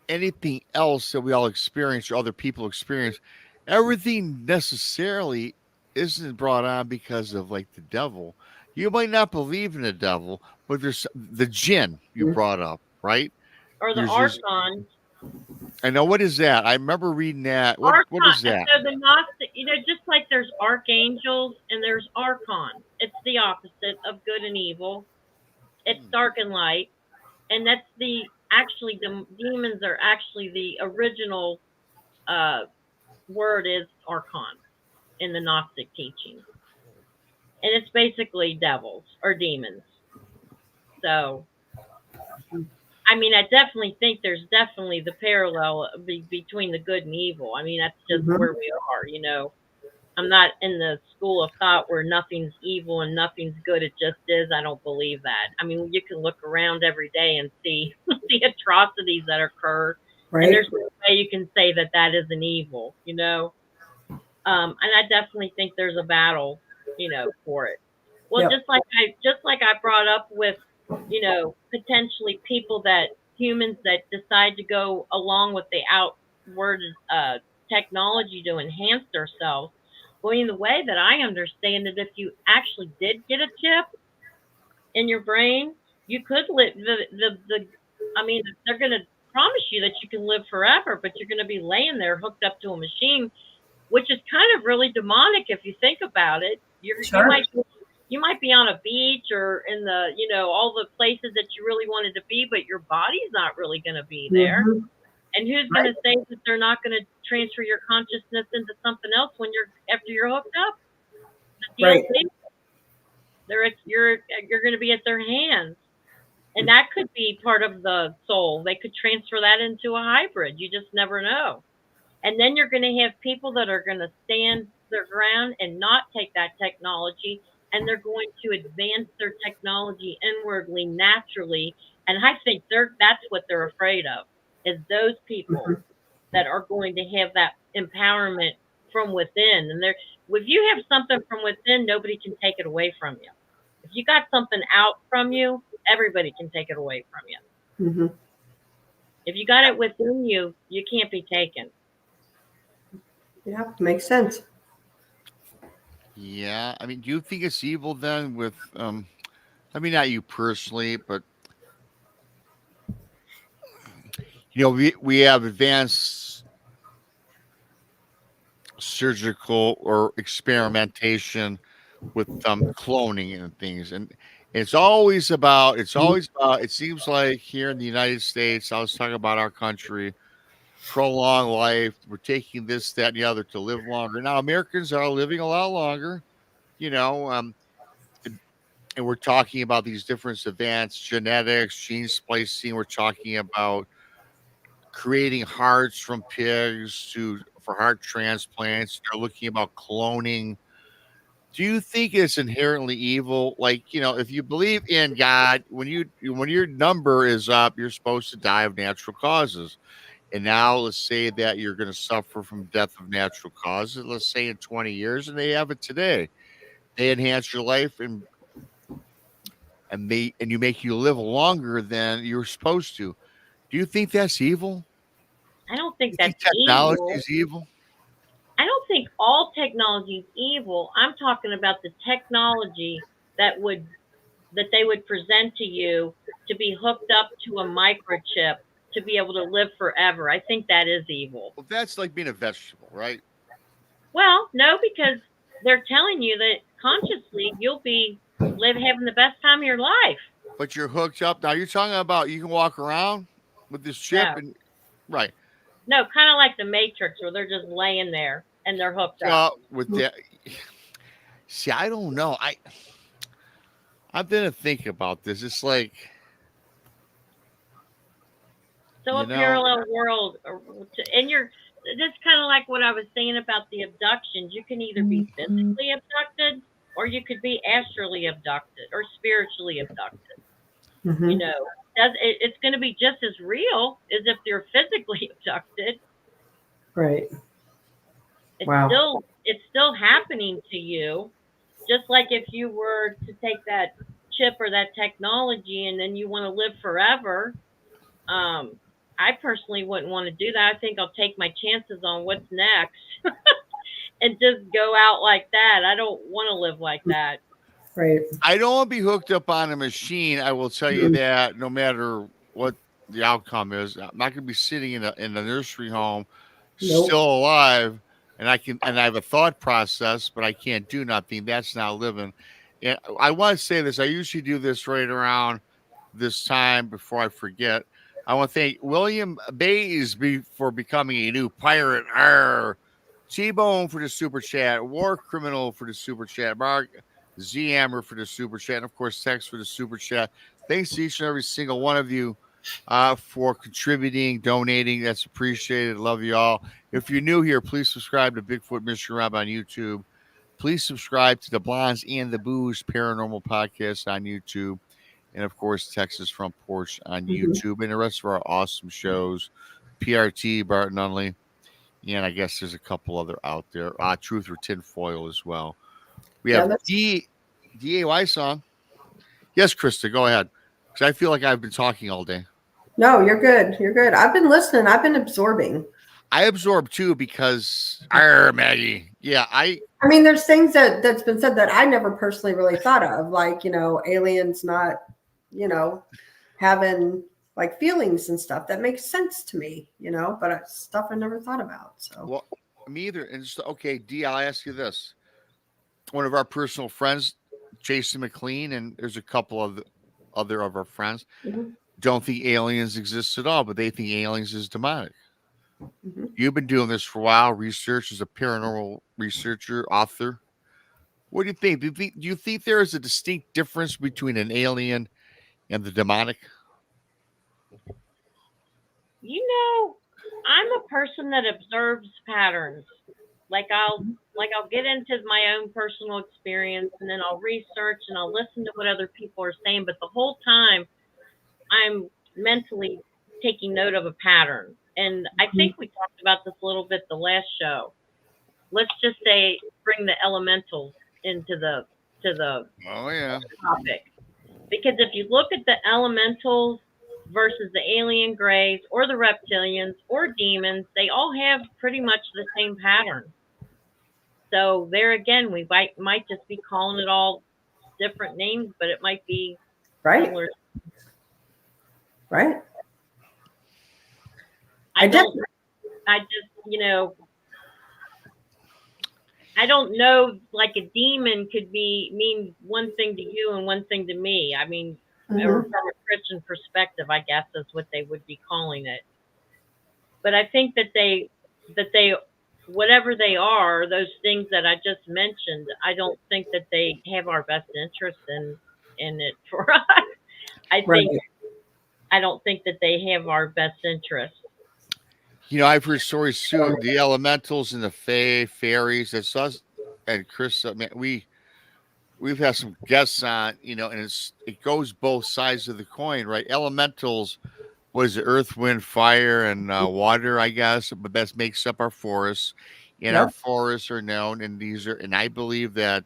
anything else that we all experience or other people experience, everything necessarily isn't brought on because of like the devil. You might not believe in the devil, but there's the jinn you Mhm. brought up, right? Or the There's archon. I know what is that? I remember reading that. What Archon. is And that? so the Gnostic, just like there's archangels and there's archon. It's the opposite of good and evil. It's Hmm. dark and light. And that's the demons are actually the original uh, word is archon in the Gnostic teachings. And it's basically devils or demons. So, I mean, I definitely think there's definitely the parallel between the good and evil. I mean, that's just Mhm. where we are. I'm not in the school of thought where nothing's evil and nothing's good. It just is. I don't believe that. I mean, you can look around every day and see the atrocities that occur, and Right. there's no way you can say that that isn't evil. And I definitely think there's a battle, for it. Well, Yep. just like I brought up with, potentially humans that decide to go along with the outward technology to enhance themselves. Well, in the way that I understand it, if you actually did get a chip in your brain, you could live the. I mean, they're going to promise you that you can live forever, but you're going to be laying there hooked up to a machine, which is kind of really demonic if you think about it. You Sure. might be on a beach or in all the places that you really wanted to be, but your body's not really going to be there. Mhm. And who's going Right. to say that they're not going to transfer your consciousness into something else after you're hooked up? The Right. DLC, you're going to be at their hands, and that could be part of the soul. They could transfer that into a hybrid. You just never know. And then you're going to have people that are going to stand their ground and not take that technology, and they're going to advance their technology inwardly, naturally. And I think that's what they're afraid of, is those people Mhm. that are going to have that empowerment from within. And if you have something from within, nobody can take it away from you. If you got something out from you, everybody can take it away from you. Mhm. If you got it within you, you can't be taken. Yeah. Makes sense. Yeah, I mean, do you think it's evil then with I mean not you personally, but we have advanced surgical or experimentation with cloning and things, and it's always about it seems like here in the United States, I was talking about our country, prolong life. We're taking this, that, and the other to live longer. Now Americans are living a lot longer, you know, and we're talking about these different advanced genetics, gene splicing. We're talking about creating hearts from pigs to for heart transplants. They're looking about cloning. Do you think it's inherently evil? Like, if you believe in God, when your number is up, you're supposed to die of natural causes. And now let's say that you're going to suffer from death of natural causes, let's say in 20 years, and they have it today. They enhance your life and you make you live longer than you're supposed to. Do you think that's evil? I don't You think think that's technology evil. is evil? I don't think all technology is evil. I'm talking about the technology that would that they would present to you to be hooked up to a microchip to be able to live forever. I think that is evil. Well, that's like being a vegetable, right? Well, no, because they're telling you that consciously you'll be having the best time of your life. But you're hooked up. Now you're talking about you can walk around with this chip No, and right. no, kind of like the Matrix where they're just laying there and they're hooked up. With that. See, I don't know. I've been to think about this. It's like So You a know, parallel world, and that's kind of like what I was saying about the abductions. You can either be physically abducted, or you could be astrally abducted, or spiritually abducted. You Hmm. know, it's going to be just as real as if they're physically abducted. Right. It's Wow. still happening to you, just like if you were to take that chip or that technology and then you want to live forever. um I personally wouldn't want to do that. I think I'll take my chances on what's next and just go out like that. I don't want to live like that. Right. I don't want to be hooked up on a machine. I will tell you Mm. that no matter what the outcome is, I'm not going to be sitting in a nursery home Nope. still alive, and I have a thought process, but I can't do nothing. That's not living. And I want to say this. I usually do this right around this time before I forget. I want to thank William Bays for becoming a new pirate. Arr. T-Bone for the super chat. War Criminal for the super chat. Mark Z Hammer for the super chat. And of course, Tex for the super chat. Thanks to each and every single one of you for contributing, donating. That's appreciated. Love you all. If you're new here, please subscribe to Bigfoot Mystery Rob on YouTube. Please subscribe to the Blondes and the Booze Paranormal Podcast on YouTube. And of course, Texas Front Porch on Hmm. YouTube and the rest of our awesome shows. PRT, Bart Nunley. And I guess there's a couple other out there. Truth or Tinfoil as well. We Yeah. have That's DAY song. Yes, Krista, go ahead. Because I feel like I've been talking all day. no. You're good. You're good. I've been listening. I've been absorbing. I absorb too because Maggie. Yeah, I mean, there's things that's been said that I never personally really thought of, like aliens not, you know, having like feelings and stuff. That makes sense to me, but it's stuff I never thought about. So well, me either. And just okay, D, I'll ask you this. One of our personal friends, Jason McLean, and there's a couple of other of our friends, mhm, don't think aliens exist at all, but they think aliens is demonic. mhm. You've been doing this for a while, research as a paranormal researcher, author. What do you think? Do you think there is a distinct difference between an alien and the demonic? You know, I'm a person that observes patterns. Like I'll get into my own personal experience, and then I'll research and I'll listen to what other people are saying, but the whole time I'm mentally taking note of a pattern. And I think we talked about this a little bit the last show. Let's just say bring the elementals into the Oh yeah. topic. Because if you look at the elementals versus the alien grays or the reptilians or demons, they all have pretty much the same pattern. So there again, we might just be calling it all different names, but it might be Right, similar. right. I I did. don't. I just I don't know. Like a demon could mean one thing to you and one thing to me. I mean, or Mhm. from a Christian perspective, I guess is what they would be calling it. But I think that they whatever they are, those things that I just mentioned, I don't think that they have our best interest in it for us. I Right. think I don't think that they have our best interest. I've heard stories too. The elementals and the fairies. That's us and Chris. Man, we've had some guests on. And it goes both sides of the coin, right? Elementals. What is it? Earth, wind, fire, and water, I guess. But that makes up our forests, and our Yep. forests are known. And these are, and I believe that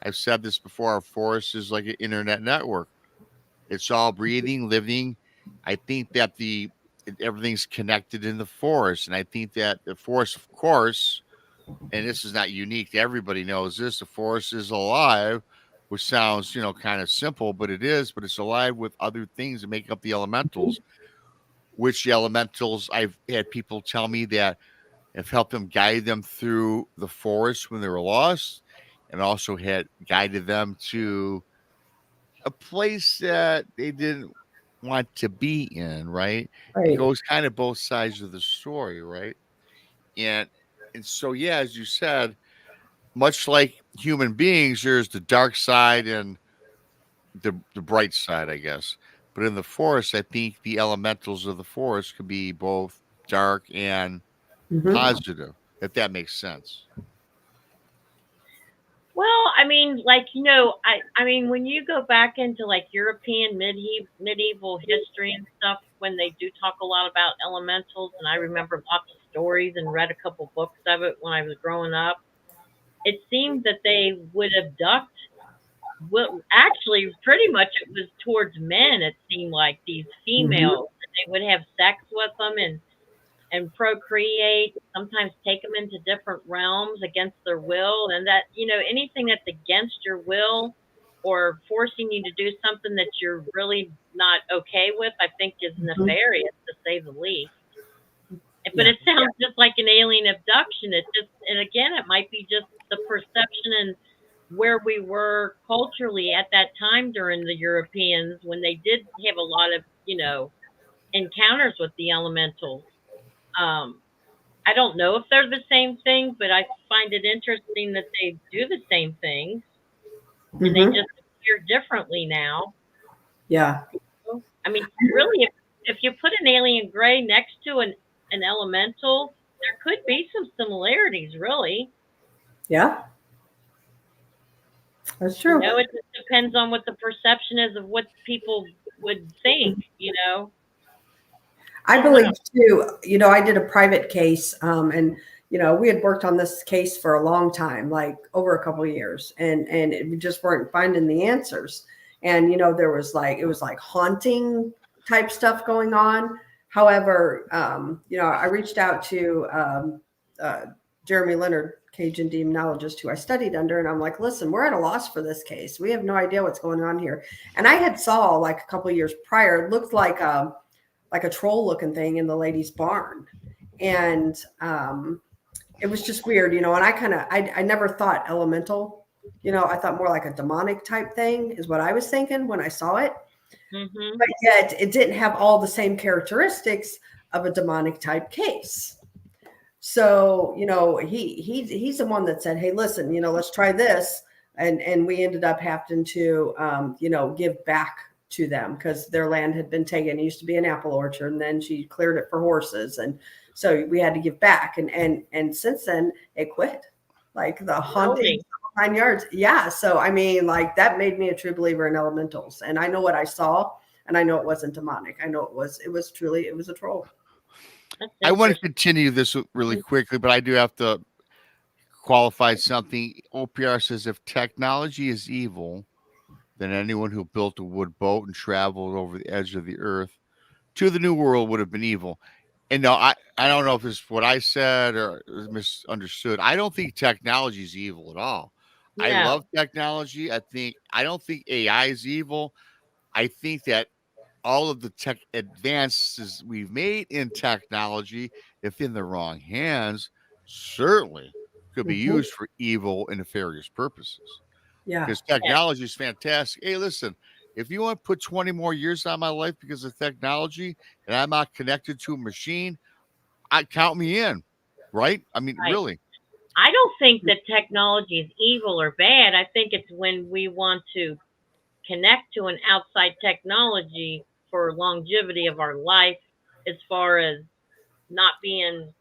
I've said this before. Our forest is like an internet network. It's all breathing, living. I think that everything's connected in the forest, and I think that the forest, of course, and this is not unique to everybody knows this. The forest is alive, which sounds kind of simple, but it is. But it's alive with other things that make up the elementals. Which the elementals I've had people tell me that have helped them guide them through the forest when they were lost, and also had guided them to a place that they didn't want to be in, right? It Right. goes kind of both sides of the story, right? And and so yeah, as you said, much like human beings, there's the dark side and the bright side, I guess. But in the forest, I think the elementals of the forest could be both dark and Mhm. positive, if that makes sense. Well, I mean, like, I mean, when you go back into like European medieval history and stuff, when they do talk a lot about elementals, and I remember lots of stories and read a couple books of it when I was growing up, it seemed that they would abduct. Well, actually, pretty much it was towards men. It seemed like these Mhm. females, and they would have sex with them and procreate, sometimes take them into different realms against their will. And that, anything that's against your will or forcing you to do something that you're really not okay with, I think is Mhm. nefarious to say the least. But Yeah. it sounds just like an alien abduction. It just, and again, it might be just the perception and where we were culturally at that time during the Europeans when they did have a lot of, encounters with the elementals. Um, I don't know if they're the same thing, but I find it interesting that they do the same things and they Mhm. just appear differently now. Yeah. I mean, really, if you put an alien gray next to an elemental, there could be some similarities, really. Yeah. That's true. It just depends on what the perception is of what people would think, you know. I I don't know. believe too, I did a private case, and we had worked on this case for a long time, like over a couple of years, and we just weren't finding the answers. And there was like it was like haunting type stuff going on. However, I reached out to uh, Jeremy Leonard, Cajun demonologist, who I studied under, and I'm like, listen, we're at a loss for this case. We have no idea what's going on here. And I had saw like a couple of years prior, it looked like a troll looking thing in the lady's barn. And it was just weird, and I never thought elemental, I thought more like a demonic type thing is what I was thinking when I saw it. Hmm. But yet it didn't have all the same characteristics of a demonic type case. So, he's the one that said, hey, listen, let's try this. And we ended up having to, give back to them because their land had been taken. It used to be an apple orchard, and then she cleared it for horses. And so we had to give back. And since then it quit, like the haunting Really? 9 yards. Yeah. So, I mean, like that made me a true believer in elementals, and I know what I saw, and I know it wasn't demonic. I know it was a troll. That's I want to interesting. continue this really quickly, but I do have to qualify something. OPR says if technology is evil, then anyone who built a wood boat and traveled over the edge of the earth to the new world would have been evil. And no, I don't know if it's what I said or was misunderstood. I don't think technology is evil at all. I love No. technology. I don't think AI is evil. I think that all of the tech advances we've made in technology, if in the wrong hands, certainly could be Mhm. used for evil and nefarious purposes. Yeah. Because Yeah. technology is fantastic. Hey, listen, if you want to put 20 more years on my life because of technology and I'm not connected to a machine, I count me in, right? I mean, Right. really. I don't think that technology is evil or bad. I think it's when we want to connect to an outside technology for longevity of our life as far as not being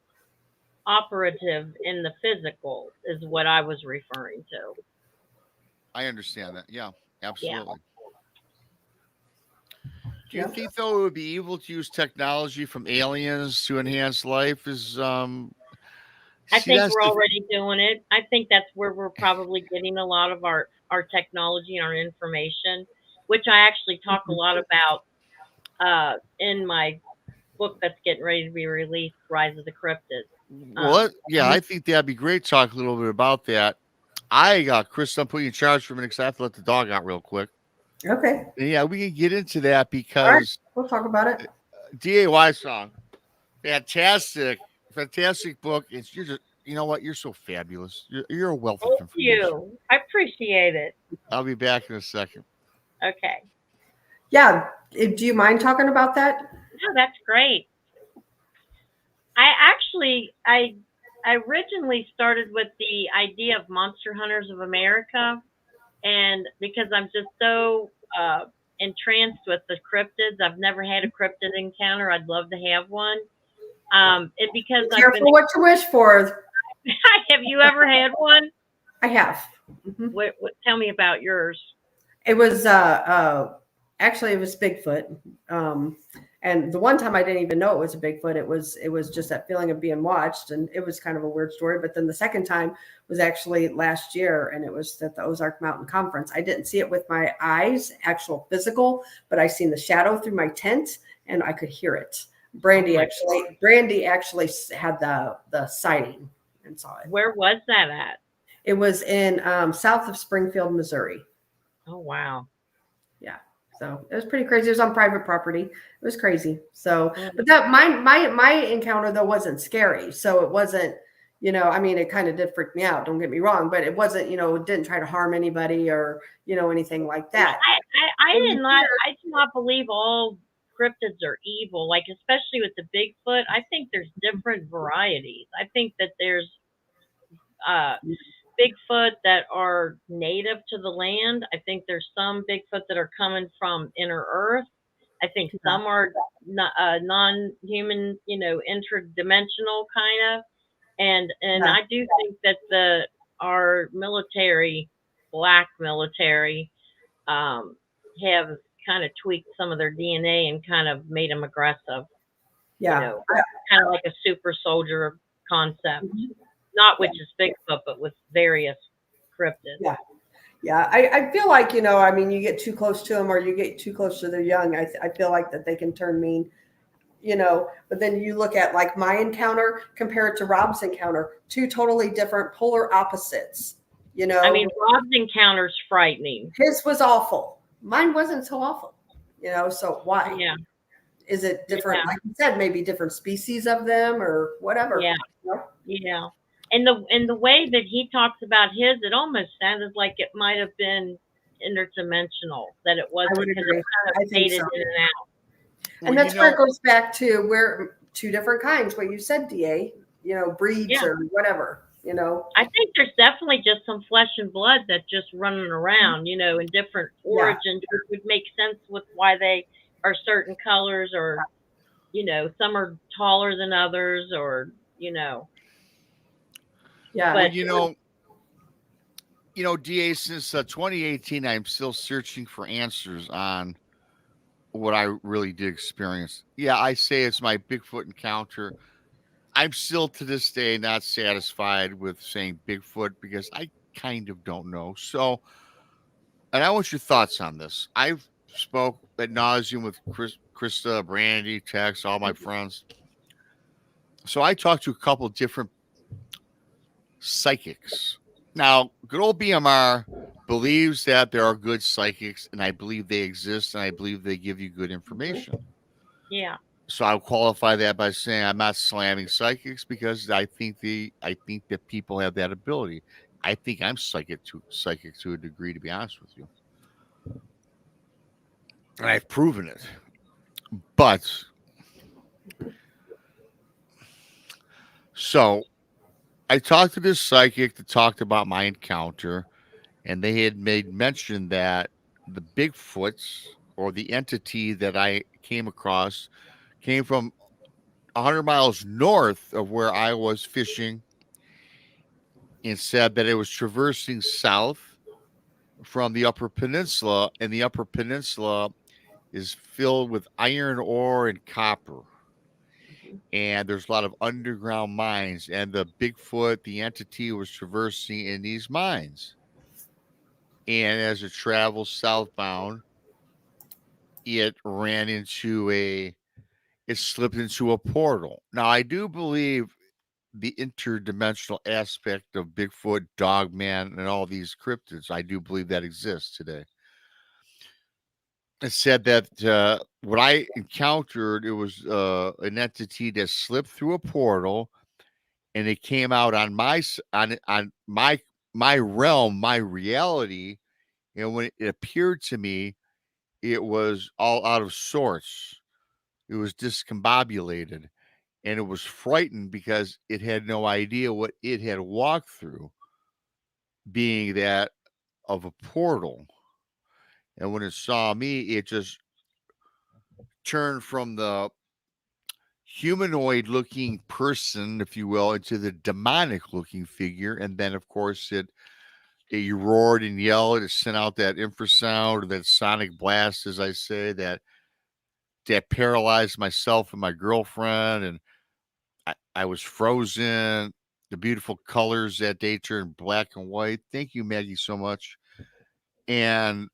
operative in the physical is what I was referring to. I understand that. Yeah, Yeah. absolutely. Do you Yeah. think though it would be evil to use technology from aliens to enhance life? Is I see think that's we're the already doing it. I think that's where we're probably getting a lot of our technology and our information, which I actually talk a lot about in my book that's getting ready to be released, Rise of the Cryptids. well, Um, yeah, I think that'd be great. Talk a little bit about that. I got Chris. I'm putting you in charge for a minute because I have to let the dog out real quick. Okay. And yeah, we can get into that All right. because We'll talk about it. DAY song, fantastic, fantastic book. It's you're just you know what? You're so fabulous. You're a wealth of thank information. you. I appreciate it. I'll be back in a second. Okay. Yeah. Do you mind talking about that? No, that's great. I originally started with the idea of Monster Hunters of America, and because I'm just so entranced with the cryptids. I've never had a cryptid encounter. I'd love to have one. It because Be I've been. careful what you wish for. Have you ever had one? I have. Mhm. Tell me about yours. It was actually it was Bigfoot. And the one time I didn't even know it was a Bigfoot. It was just that feeling of being watched, and it was kind of a weird story. But then the second time was actually last year, and it was at the Ozark Mountain Conference. I didn't see it with my eyes, actual physical, but I seen the shadow through my tent, and I could hear it. Brandy actually had the sighting and saw it. Where was that at? It was in south of Springfield, Missouri. Oh wow. Yeah. So it was pretty crazy. It was on private property. It was crazy. So, Yeah. but that my encounter though wasn't scary. So it wasn't, I mean, it kind of did freak me out. Don't get me wrong, but it wasn't, it didn't try to harm anybody or anything like that. I did not believe all cryptids are evil. Like especially with the Bigfoot, I think there's different varieties. I think that there's Bigfoot that are native to the land. I think there's some Bigfoot that are coming from inner Earth. I think some are non-human, interdimensional kind of. And I do think that our military, black military, have kind of tweaked some of their DNA and kind of made them aggressive. Yeah. Kind of like a super soldier concept. Not with just Bigfoot, but with various cryptids. Yeah. Yeah. I feel like, I mean, you get too close to them or you get too close to their young. I feel like that they can turn mean, but then you look at like my encounter compared to Rob's encounter, two totally different polar opposites, I mean, Rob's encounter's frightening. His was awful. Mine wasn't so awful, so why? Yeah. Is it different? Yeah. Like you said, maybe different species of them or whatever. Yeah. Yeah. And the way that he talks about his, it almost sounded like it might have been interdimensional, that it wasn't because it kind of faded in and out. And that's where it goes back to where two different kinds, what you said, DA, breeds or whatever, I think there's definitely just some flesh and blood that's just running around, in different origins, which would make sense with why they are certain colors or, some are taller than others or, Yeah. Well, DA, since 2018, I'm still searching for answers on what I really did experience. Yeah, I say it's my Bigfoot encounter. I'm still to this day not satisfied with saying Bigfoot because I kind of don't know. So, and I want your thoughts on this. I've spoke ad nauseum with Krista, Brandy, Tex, all my friends. So I talked to a couple of different psychics. Now, good old BMR believes that there are good psychics, and I believe they exist, and I believe they give you good information. Yeah. So I'll qualify that by saying I'm not slamming psychics because I think that people have that ability. I think I'm psychic to a degree, to be honest with you, and I've proven it. But so I talked to this psychic that talked about my encounter, and they had made mention that the Bigfoots or the entity that I came across came from 100 miles north of where I was fishing, and said that it was traversing south from the Upper Peninsula, and the Upper Peninsula is filled with iron ore and copper. And there's a lot of underground mines, and the Bigfoot, the entity, was traversing in these mines. And as it travels southbound, it slipped into a portal. Now, I do believe the interdimensional aspect of Bigfoot, Dogman, and all these cryptids, I do believe that exists today. It said that what I encountered, it was an entity that slipped through a portal, and it came out on my realm, my reality. And when it appeared to me, it was all out of sorts. It was discombobulated, and it was frightened because it had no idea what it had walked through, being that of a portal. And when it saw me, it just turned from the humanoid looking person, if you will, into the demonic looking figure. And then, of course, it roared and yelled. It sent out that infrasound, or that sonic blast, as I say, that paralyzed myself and my girlfriend. And I was frozen. The beautiful colors that day turned black and white. Thank you, Maggie, so much. And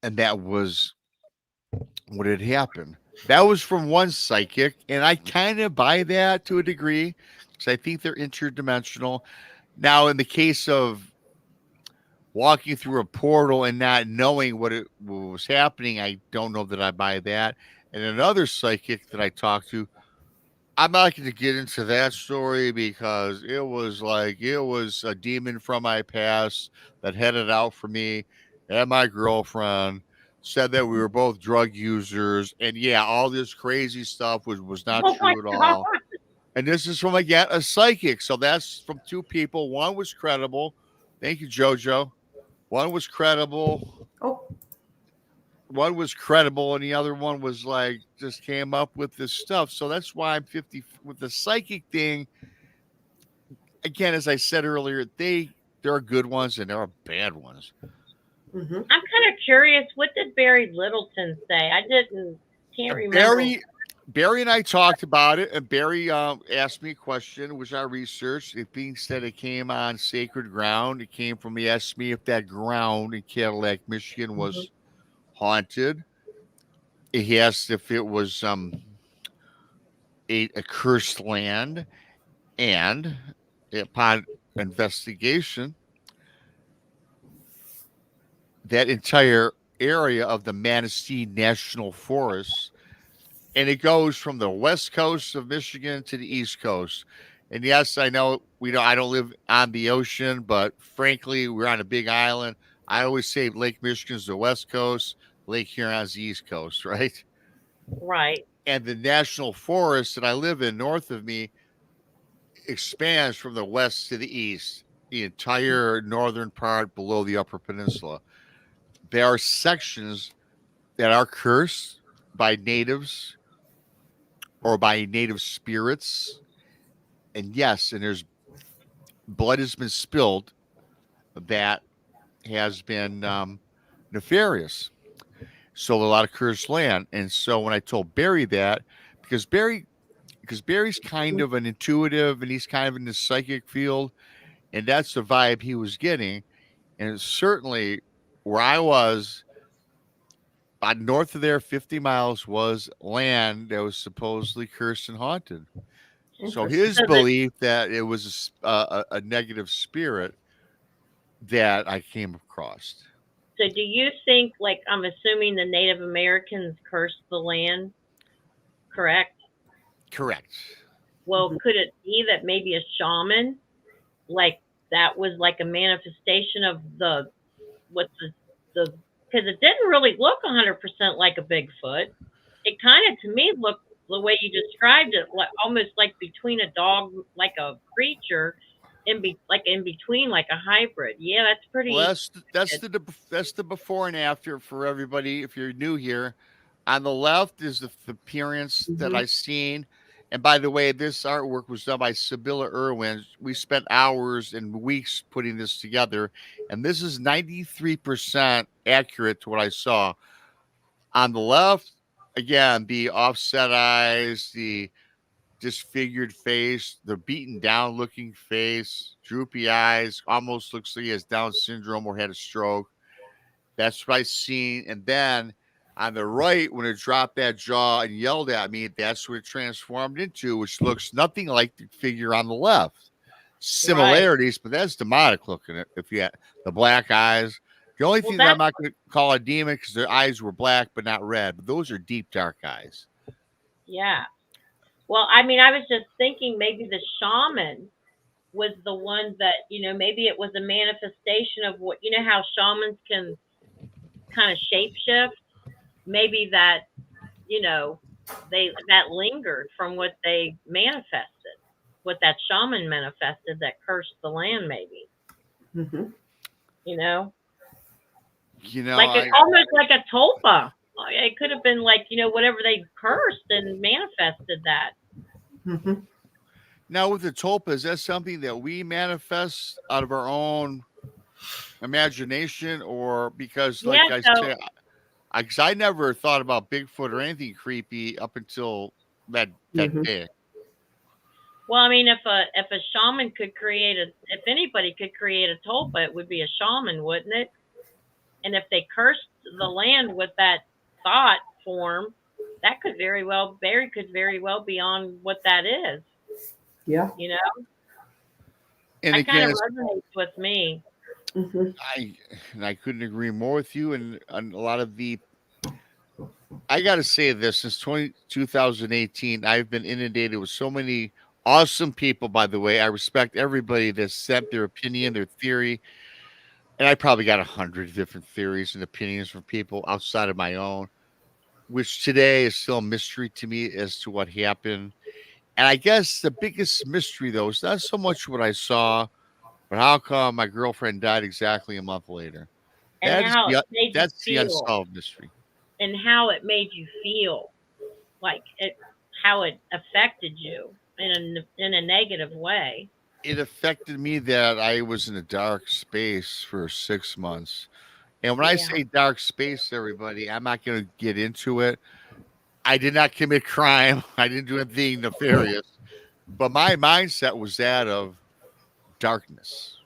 that was what had happened. That was from one psychic, and I kind of buy that to a degree because I think they're interdimensional. Now, in the case of walking through a portal and not knowing what was happening, I don't know that I buy that. And another psychic that I talked to, I'm not going to get into that story because it was a demon from my past that headed out for me and my girlfriend. Said that we were both drug users, and yeah, all this crazy stuff was not Oh my true at God. all. And this is from again a psychic, so that's from two people. One was credible. Thank you, JoJo. One was credible. Oh, One was credible, and the other one was like just came up with this stuff. So that's why I'm 50 with the psychic thing. Again, as I said earlier, there are good ones and there are bad ones. hmm I'm kind of curious. What did Barry Littleton say? Can't remember. Barry and I talked about it, and Barry asked me a question, which I researched. It being said it came on sacred ground. It came from, he asked me if that ground in Cadillac, Michigan hmm was haunted. He asked if it was a cursed land, and upon investigation, that entire area of the Manistee National Forest, and it goes from the west coast of Michigan to the east coast. And yes, I know I don't live on the ocean, but frankly, we're on a big island. I always say Lake Michigan's the west coast, Lake Huron's the east coast, right? Right. And the national forest that I live in north of me expands from the west to the east, the entire northern part below the Upper Peninsula. There are sections that are cursed by natives or by native spirits. And yes, and there's blood has been spilled that has been nefarious. So a lot of cursed land. And so when I told Barry that, because Barry because Barry's kind of an intuitive and he's kind of in the psychic field, and that's the vibe he was getting. And certainly where I was, north of there, 50 miles, was land that was supposedly cursed and haunted. So Interesting. his So that belief that it was a negative spirit that I came across. so do you think, like, I'm assuming the Native Americans cursed the land, correct? Correct. Well, hmm could it be that maybe a shaman, like, that was like a manifestation of what's the because it didn't really look 100% like a Bigfoot. It kind of to me looked the way you described it, like almost like between a dog, like a creature, like in between, like a hybrid. Yeah, that's Well, pretty. that's the before and after for everybody. If you're new here, on the left is the appearance that hmm I seen. And by the way, this artwork was done by Sibylla Irwin. We spent hours and weeks putting this together, and this is 93% accurate to what I saw. On the left, again, the offset eyes, the disfigured face, the beaten down looking face, droopy eyes, almost looks like he has Down syndrome or had a stroke. That's what I seen. And then on the right, when it dropped that jaw and yelled at me, that's what it transformed into, which looks nothing like the figure on the left. Right. Similarities, but that's demonic looking. If you had the black eyes, the only Well, thing that I'm that's not going to call a demon because their eyes were black but not red, but those are deep dark eyes. yeah. Well, I mean, I was just thinking maybe the shaman was the one that maybe it was a manifestation of what how shamans can kind of shapeshift. Maybe that you know, that lingered from what they manifested, what that shaman manifested that cursed the land, maybe, hmm you know? Like I, almost like a tulpa. It could have been like, whatever they cursed and manifested that. Mhm. now with the tulpa, is that something that we manifest out of our own imagination, or because, Yeah, like I so say, because I never thought about Bigfoot or anything creepy up until that Mhm. day. well, I mean, if a shaman could create if anybody could create a tulpa, it would be a shaman, wouldn't it? And if they cursed the land with that thought form, that could very well be on what that is. Yeah. You know, And that kind again, of it's, resonates with me. Mhm. I and I couldn't agree more with you. And a lot of the, I got to say this, since 2018, I've been inundated with so many awesome people. By the way, I respect everybody that sent their opinion, their theory, and I probably got 100 different theories and opinions from people outside of my own, which today is still a mystery to me as to what happened. And I guess the biggest mystery, though, is not so much what I saw, but how come my girlfriend died exactly a month later? And how it made you That's the feel, unsolved mystery. and how it made you feel, like how it affected you in a negative way. It affected me that I was in a dark space for 6 months. And when I Yeah, say dark space, everybody, I'm not going to get into it. I did not commit crime. I didn't do anything nefarious, but my mindset was that of darkness.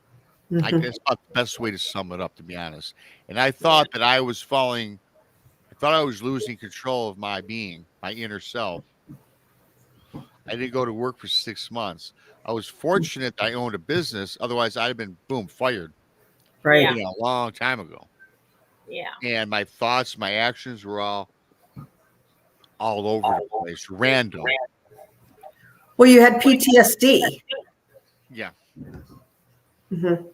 I Mhm. guess about the best way to sum it up, to be honest. And I thought that I thought I was losing control of my being, my inner self. I didn't go to work for 6 months. I was fortunate that I owned a business. Otherwise, I'd have been, boom, fired, Right. yeah, a long time ago. yeah. And my thoughts, my actions were all over the place, random. Well, you had PTSD. Yeah. Mhm.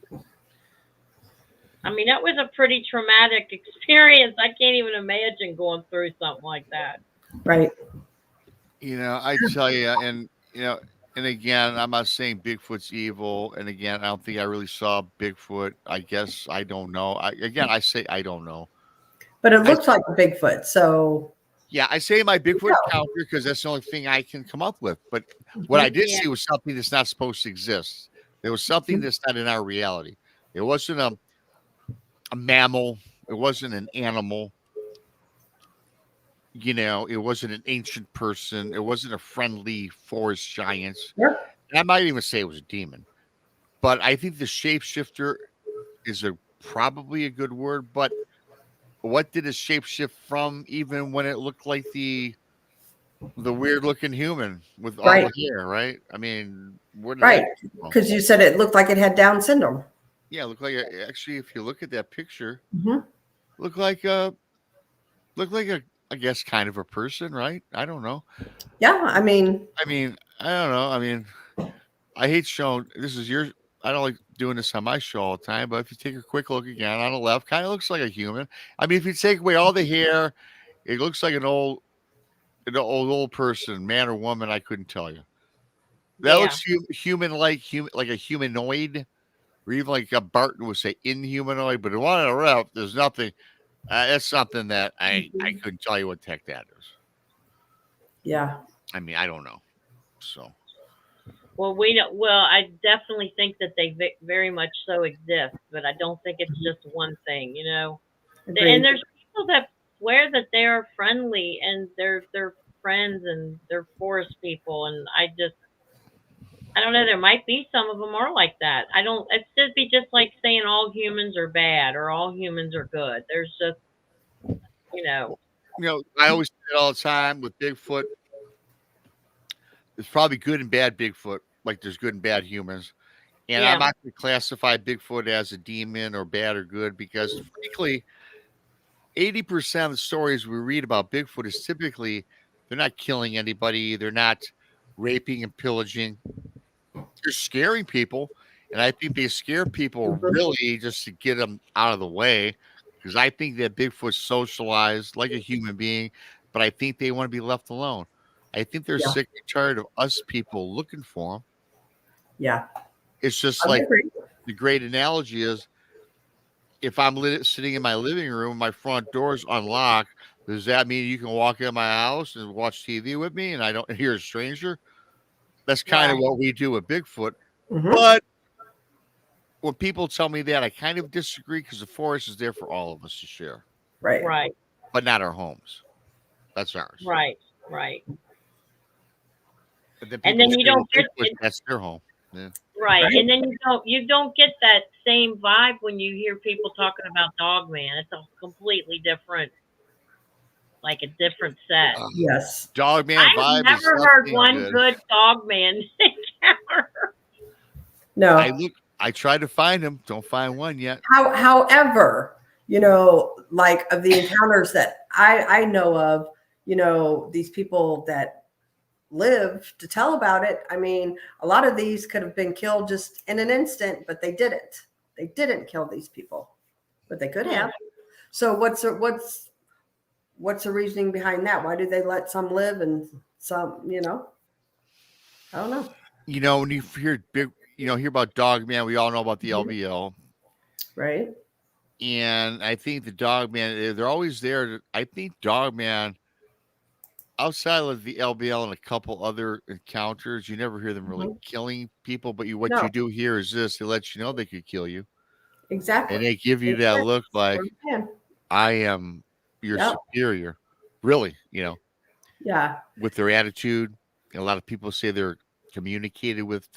I mean, that was a pretty traumatic experience. I can't even imagine going through something like that. Right. I tell you, and again, I'm not saying Bigfoot's evil. And again, I don't think I really saw Bigfoot. I guess I don't know. I say I don't know. But it I looks like a Bigfoot. So Yeah, I say my Bigfoot yeah. counter because that's the only thing I can come up with. But what I did Yeah, see was something that's not supposed to exist. There was something Mhm. that's not in our reality. It wasn't a mammal. It wasn't an animal. It wasn't an ancient person. It wasn't a friendly forest giant. Yep. And I might even say it was a demon. But I think the shapeshifter is probably a good word. But what did it shapeshift from, even when it looked like the weird looking human with all Right. the hair, right? I mean, where did that Right. come from? Because you said it looked like it had Down syndrome. Yeah, look like actually, if you look at that picture, Mhm. look like a I guess kind of a person, right? I don't know. Yeah. I mean, I don't know. I hate showing this is your. I don't like doing this on my show all the time, but if you take a quick look again on the left, kind of looks like a human. I mean, if you take away all the hair, it looks like an old person, man or woman. I couldn't tell you. That yeah. looks human like a humanoid, or even like a Barton would say inhumanoid. But the one on the left, there's nothing. That's something that I couldn't tell you what the heck that is. yeah. I mean, I don't know. So Well, we don't. Well, I definitely think that they very much so exist, but I don't think it's just one thing. And Agreed. there's people that swear that they are friendly and they're friends and they're forest people, and I don't know. There might be some of them are like that. I don't. It should be just like saying all humans are bad or all humans are good. There's just you know. I always say it all the time with Bigfoot. There's probably good and bad Bigfoot, like there's good and bad humans. And I'm Yeah, not going to classify Bigfoot as a demon or bad or good because, frankly, 80% of the stories we read about Bigfoot is typically they're not killing anybody, they're not raping and pillaging, they're scaring people. And I think they scare people Mhm. really just to get them out of the way because I think that Bigfoot's socialized like a human being, but I think they want to be left alone. I think they're Yeah. sick and tired of us people looking for them. Yeah. It's just I would like agree. the great analogy is if I'm sitting in my living room, my front door's unlocked, does that mean you can walk in my house and watch TV with me and I don't hear a stranger? That's kind of Right. what we do with Bigfoot. Mhm. But when people tell me that, I kind of disagree because the forest is there for all of us to share, Right. Right. but not our homes. That's ours. Right. Right. But then And people then you say, well, don't get Bigfoot, that's their home. Yeah. right. Right. And then you don't get that same vibe when you hear people talking about Dogman. It's a completely different, like a different set. Yes. Dogman I've vibe is never heard something one good. good Dogman encounter. No. I tried to find him. Don't find one yet. However, like of the encounters that I know of, these people that live to tell about it. I mean, a lot of these could have been killed just in an instant, but they didn't. They didn't kill these people, but they could have. So what's the reasoning behind that? Why do they let some live and some, I don't know. When you hear about Dogman, we all know about the Mhm. LBL. Right. And I think the Dogman, they're always there. I think Dogman, outside of the LBL and a couple other encounters, you never hear them really killing people. But what No. you do hear is this: they let you know they could kill you, Exactly. and they give you that look like, I am your Yep. superior. Really, Yeah. with their attitude. A lot of people say they're communicated with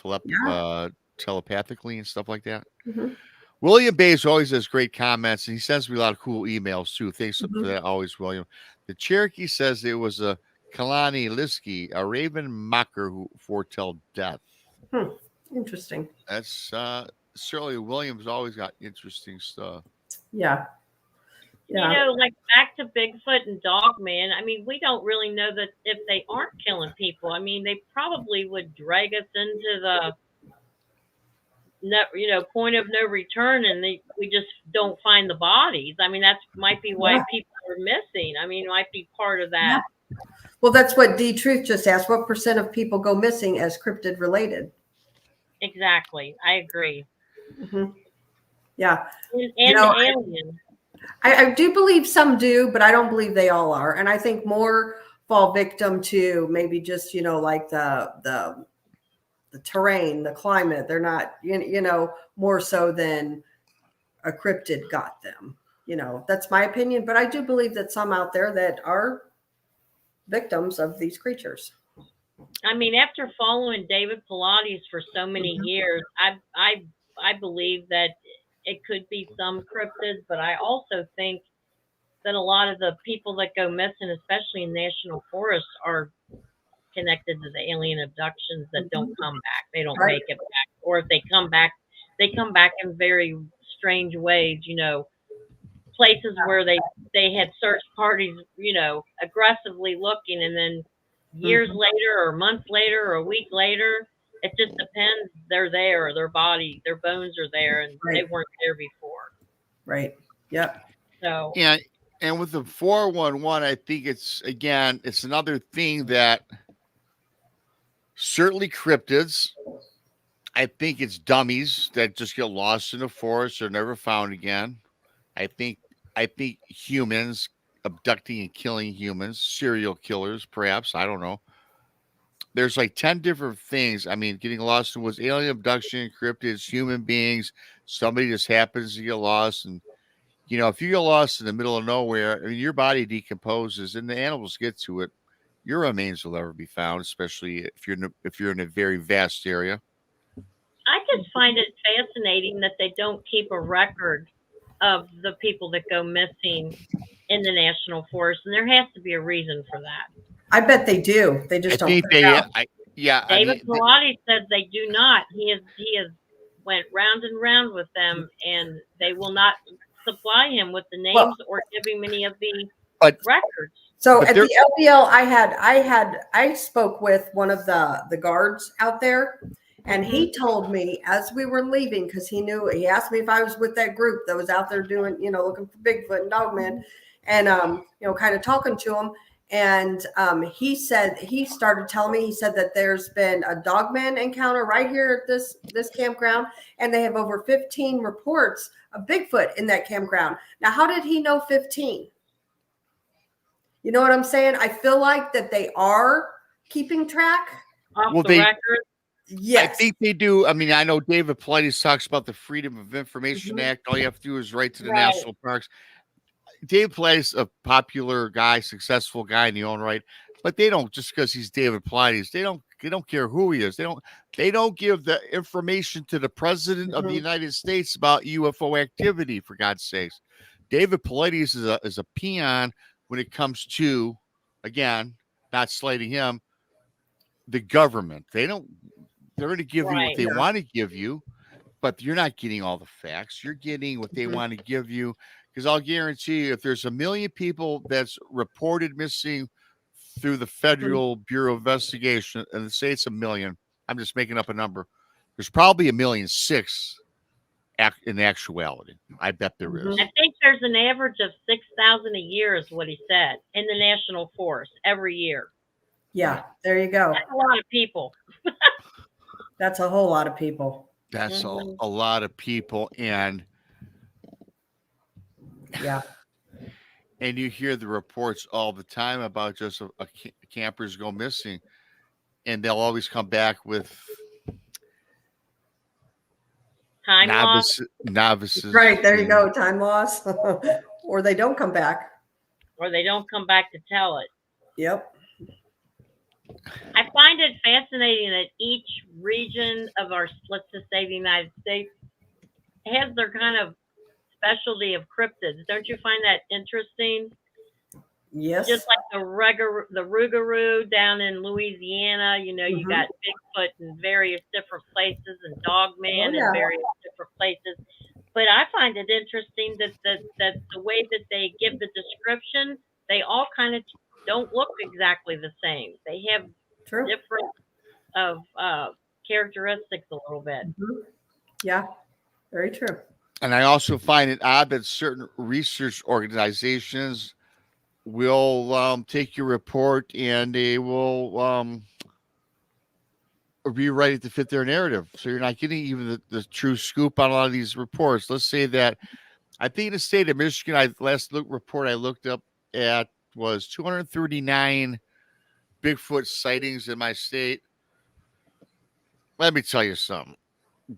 telepathically and stuff like that. Mhm. William Bays always has great comments, and he sends me a lot of cool emails too. Thanks for Mhm. that, always, William. The Cherokee says it was a Kalani Liski, a raven mocker who foretell death. Interesting. That's certainly William's always got interesting stuff. Yeah. Yeah. Like back to Bigfoot and Dogman. I mean, we don't really know that if they aren't killing people. I mean, they probably would drag us into the point of no return, and we just don't find the bodies. I mean, that might be why people are missing. I mean, it might be part of that. Well, that's what D Truth just asked. What % of people go missing as cryptid related? Exactly. I agree. Mhm. Yeah. And alien. I do believe some do, but I don't believe they all are. And I think more fall victim to maybe just, like the terrain, the climate. They're not, more so than a cryptid got them. That's my opinion. But I do believe that some out there that are victims of these creatures. I mean, after following David Pilates for so many years, I believe that it could be some cryptids, but I also think that a lot of the people that go missing, especially in national forests, are connected to the alien abductions that don't come back. They don't make it back, or if they come back in very strange ways. Places where they had search parties, aggressively looking, and then years later, or months later, or a week later, it just depends. They're there, their bones are there, and they weren't there before. Right. Yep. So Yeah, and with the 411, I think it's another thing that certainly cryptids. I think it's dummies that just get lost in the forest or never found again. I think humans abducting and killing humans, serial killers, perhaps. I don't know. There's like 10 different things. I mean, getting lost in woods, alien abduction, cryptids, human beings. Somebody just happens to get lost. And, if you get lost in the middle of nowhere, I mean, your body decomposes and the animals get to it. Your remains will never be found, especially if you're in a very vast area. I just find it fascinating that they don't keep a record of the people that go missing in the national forest, and there has to be a reason for that. I bet they do. They just don't. David Pilates says they do not. He has went round and round with them, and they will not supply him with the names or give him any of the records. So at the LBL, I spoke with one of the guards out there, and he told me as we were leaving, because he asked me if I was with that group that was out there doing, looking for Bigfoot and Dogman, and kind of talking to him. And he started telling me, he said that there's been a dogman encounter right here at this campground, and they have over 15 reports of Bigfoot in that campground. Now, how did he know 15? You know what I'm saying? I feel like that they are keeping track. Off the record. Yes. I think they do. I mean, I know David Paulides talks about the Freedom of Information Act. All you have to do is write to the national parks. Dave Paulides, a popular guy, successful guy in the own right, but they don't, just because he's David Paulides, they don't care who he is. They don't give the information to the president of the United States about UFO activity, for God's sakes. David Paulides is a peon when it comes to, again, not slating him, the government. They're going to give you what they want to give you, but you're not getting all the facts. You're getting what they want to give you. Because I'll guarantee you, if there's 1 million people that's reported missing through the Federal Bureau of Investigation, and say it's 1 million, I'm just making up a number, there's probably 1.6 million in actuality. I bet there is. I think there's an average of 6,000 a year is what he said in the national forest every year. Yeah, there you go. That's a lot of people. That's a whole lot of people. That's a lot of people. And yeah. And you hear the reports all the time about just campers go missing, and they'll always come back with novices. Right, there you go, time loss. Or they don't come back. Or they don't come back to tell it. Yep. I find it fascinating that each region of our, let's just say the United States, has their kind of specialty of cryptids. Don't you find that interesting? Yes. Just like the Rougarou down in Louisiana, you got Bigfoot in various different places and Dogman in various different places. But I find it interesting that the way that they give the description, they all kind of don't look exactly the same. They have different of characteristics a little bit. Yeah, very true. And I also find it odd that certain research organizations will take your report and they will rewrite it to fit their narrative. So you're not getting even the true scoop on a lot of these reports. Let's say that I think in the state of Michigan, report I looked up at was 239 Bigfoot sightings in my state. Let me tell you something.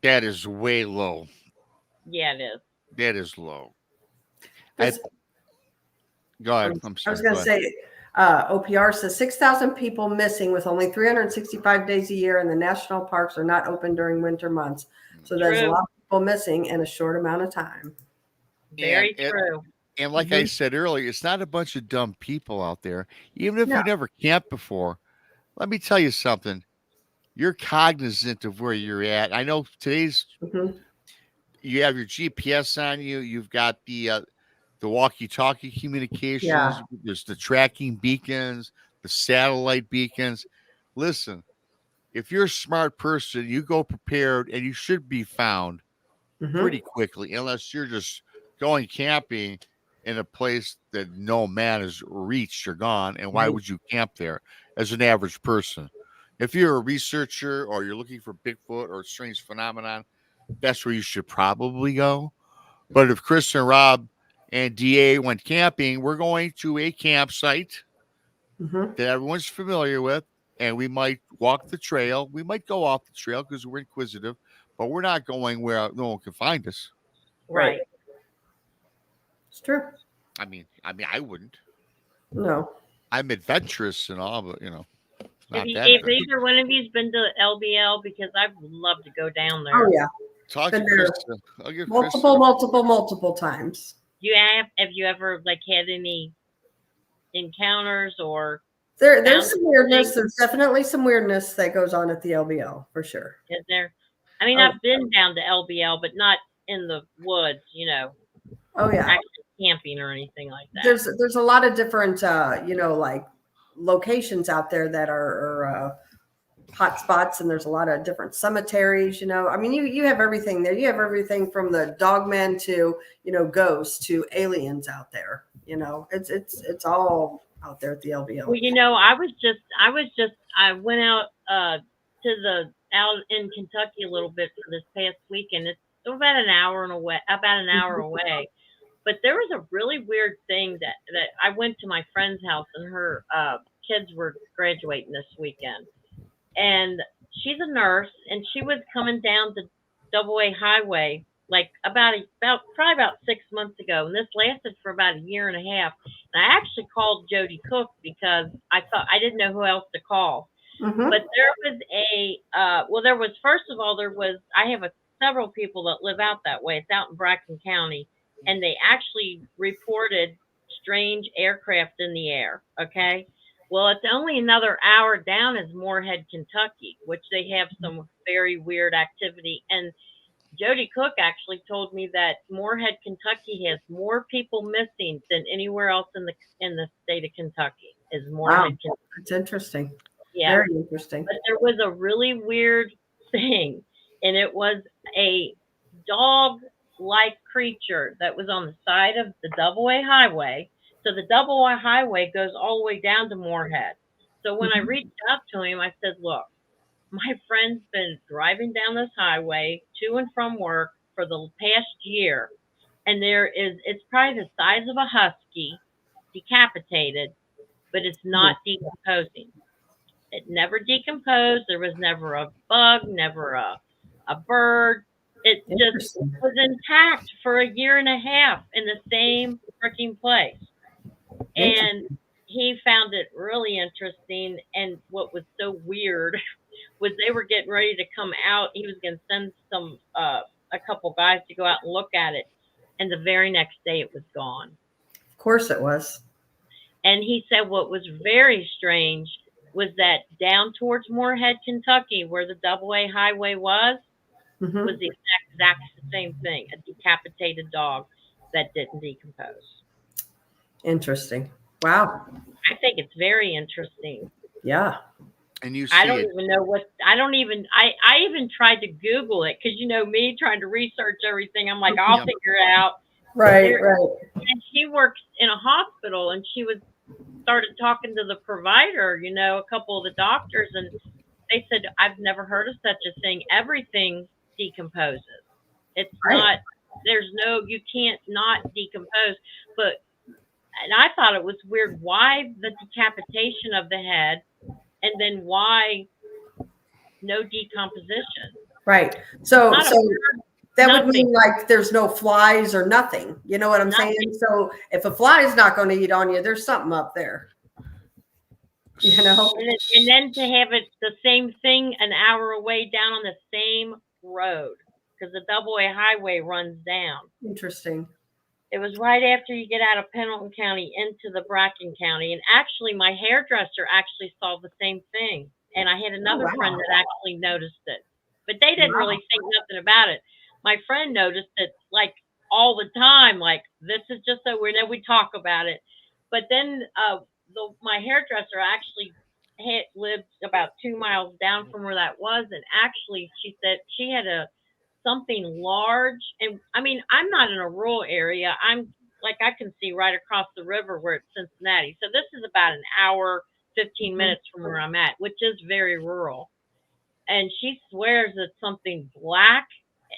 That is way low. Yeah, it is. That is low. Go ahead. I'm sorry. I was going to say, OPR says 6,000 people missing with only 365 days a year, and the national parks are not open during winter months. So there's a lot of people missing in a short amount of time. Very true. And like I said earlier, it's not a bunch of dumb people out there. Even if you never camped before, let me tell you something. You're cognizant of where you're at. I know today's you have your GPS on you. You've got the walkie-talkie communications. Yeah. There's the tracking beacons, the satellite beacons. Listen, if you're a smart person, you go prepared, and you should be found pretty quickly, unless you're just going camping in a place that no man has reached or gone. And why would you camp there as an average person? If you're a researcher or you're looking for Bigfoot or a strange phenomenon, that's where you should probably go. But if Chris and Rob and DA went camping, we're going to a campsite that everyone's familiar with, and we might walk the trail. We might go off the trail because we're inquisitive, but we're not going where no one can find us. Right. It's true. I mean, I wouldn't. No. I'm adventurous and all, but Have either one of you's been to LBL? Because I'd love to go down there. Oh yeah. Talk to Krista. Multiple times. Have you ever had any encounters or there's some weirdness. There's definitely some weirdness that goes on at the LBL for sure. Is there? I mean, I've been down to LBL, but not in the woods, Oh yeah. Actually camping or anything like that. There's a lot of different like locations out there that are hot spots, and there's a lot of different cemeteries. I mean, you have everything there. You have everything from the dogmen to ghosts to aliens out there. It's all out there at the LVO. Well, I went out out in Kentucky a little bit for this past weekend. It's about an hour away. But there was a really weird thing that I went to my friend's house and her kids were graduating this weekend. And she's a nurse and she was coming down the double A highway like probably about 6 months ago, and this lasted for about a year and a half. And I actually called Jody Cook because I thought I didn't know who else to call. Mhm. But there was first of all I have several people that live out that way. It's out in Bracken County, and they actually reported strange aircraft in the air. Okay. Well, it's only another hour down is Moorhead, Kentucky, which they have some very weird activity. And Jody Cook actually told me that Moorhead, Kentucky has more people missing than anywhere else in the state of Kentucky. Is Moorhead, Kentucky. That's interesting. Yeah. Very interesting. But there was a really weird thing, and it was a dog-like creature that was on the side of the double A highway. So the double A highway goes all the way down to Moorhead. So when I reached out to him, I said, look, my friend's been driving down this highway to and from work for the past year, and it's probably the size of a husky, decapitated, but it's not decomposing. It never decomposed. There was never a bug, never a bird. It just was intact for a year and a half in the same freaking place. And he found it really interesting. And what was so weird was they were getting ready to come out. He was going to send a couple guys to go out and look at it. And the very next day it was gone. Of course it was. And he said what was very strange was that down towards Moorhead, Kentucky, where the double A highway was the exact same thing, a decapitated dog that didn't decompose. Interesting. Wow. I think it's very interesting. Yeah. And you see I don't even know I even tried to Google it because me trying to research everything. I'm like, I'll figure it out. Right. And she works in a hospital, and she started talking to the provider, a couple of the doctors, and they said, I've never heard of such a thing. Everything decomposes. It's not, you can't not decompose. And I thought it was weird. Why the decapitation of the head, and then why no decomposition? Right. So that nothing. would mean like there's no flies or nothing. You know what I'm saying? So if a fly is not going to eat on you, there's something up there. And then to have it the same thing an hour away down on the same road, because the double A highway runs down. Interesting. It was right after you get out of Pendleton County into the Bracken County. And actually, my hairdresser actually saw the same thing. And I had another friend that actually noticed it. But they didn't really think nothing about it. My friend noticed it like all the time. Like, this is just so weird. And we talk about it. But then my hairdresser actually lived about 2 miles down from where that was. And actually, she said she had something large. And I mean, I'm not in a rural area. I'm like, I can see right across the river where it's Cincinnati. So this is about an hour, 15 minutes from where I'm at, which is very rural. And she swears it's something black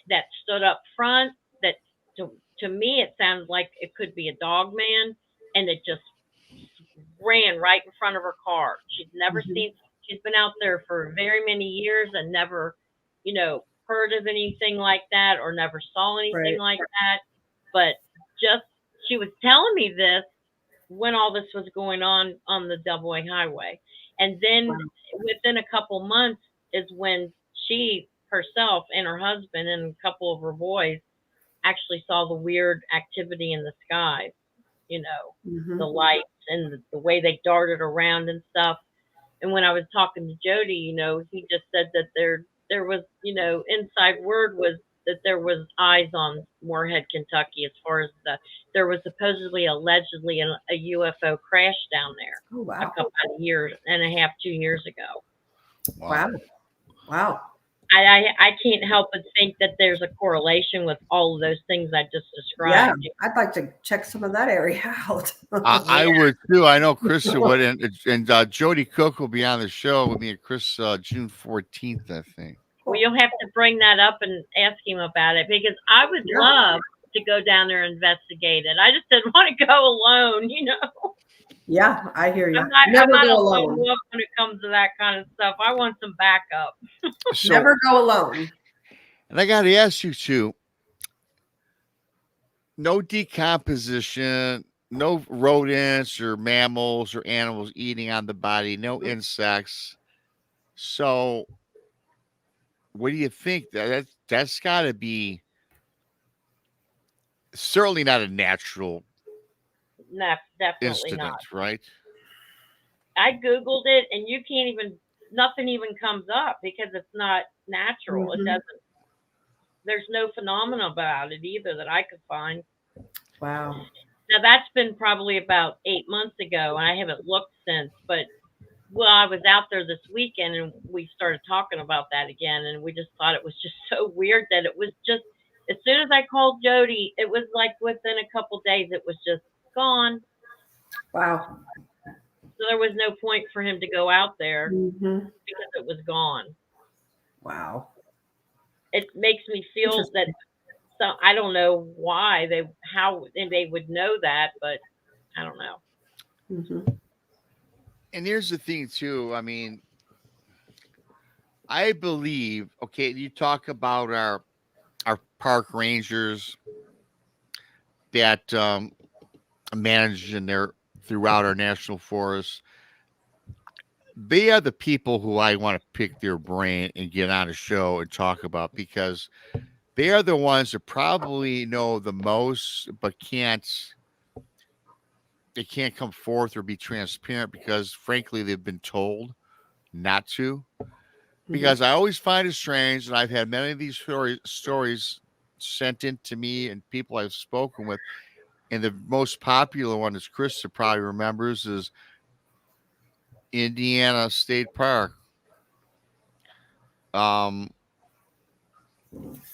that stood up front that to me, it sounds like it could be a dog man. And it just ran right in front of her car. She's never she's been out there for very many years and never, heard of anything like that or never saw anything like that. But she was telling me this when all this was going on the double A highway. And then within a couple months is when she herself and her husband and a couple of her boys actually saw the weird activity in the skies, the lights and the way they darted around and stuff. And when I was talking to Jody, he just said that there was, inside word was that there was eyes on Moorhead, Kentucky, as far as there was supposedly, allegedly, a UFO crash down there a couple of years and a half, 2 years ago. Wow. I can't help but think that there's a correlation with all of those things I just Yeah, described. I'd like to check some of that area out. I would too. I know Chris would, and Jody Cook will be on the show with me and Chris June 14th, I think. Well, you'll have to bring that up and ask him about it because I would Yeah. love to go down there and investigate it. I just didn't want to go alone, you know. Yeah, I hear you. I'm Never not a go lone alone. wolf when it comes to that kind of stuff. I want some backup. So, Never go alone. and I got to ask you too. No decomposition, no rodents or mammals or animals eating on the body, no insects. So, what do you think? That's got to be certainly not a natural No, definitely incident, not. right? I Googled it and you can't even, nothing even comes up because it's not natural. Mhm. It doesn't, there's no phenomena about it either that I could find. Wow. Now that's been probably about 8 months ago and I haven't looked since, but well, I was out there this weekend and we started talking about that again and we just thought it was just so weird that it was just, as soon as I called Jody, it was like within a couple days, it was just gone. Wow. So there was no point for him to go out there hmm because it was gone. Wow. It makes me feel that so I don't know why how they would know that, but I don't know. hmm And here's the thing too. I mean, I believe. Okay, you talk about our park rangers that manage in there throughout our national forests. They are the people who I want to pick their brain and get on a show and talk about because they are the ones that probably know the most, but they can't come forth or be transparent because frankly they've been told not to. Because I always find it strange, and I've had many of these stories sent in to me and people I've spoken with. And the most popular one, as Krista probably remembers, is Indiana State Park. Um,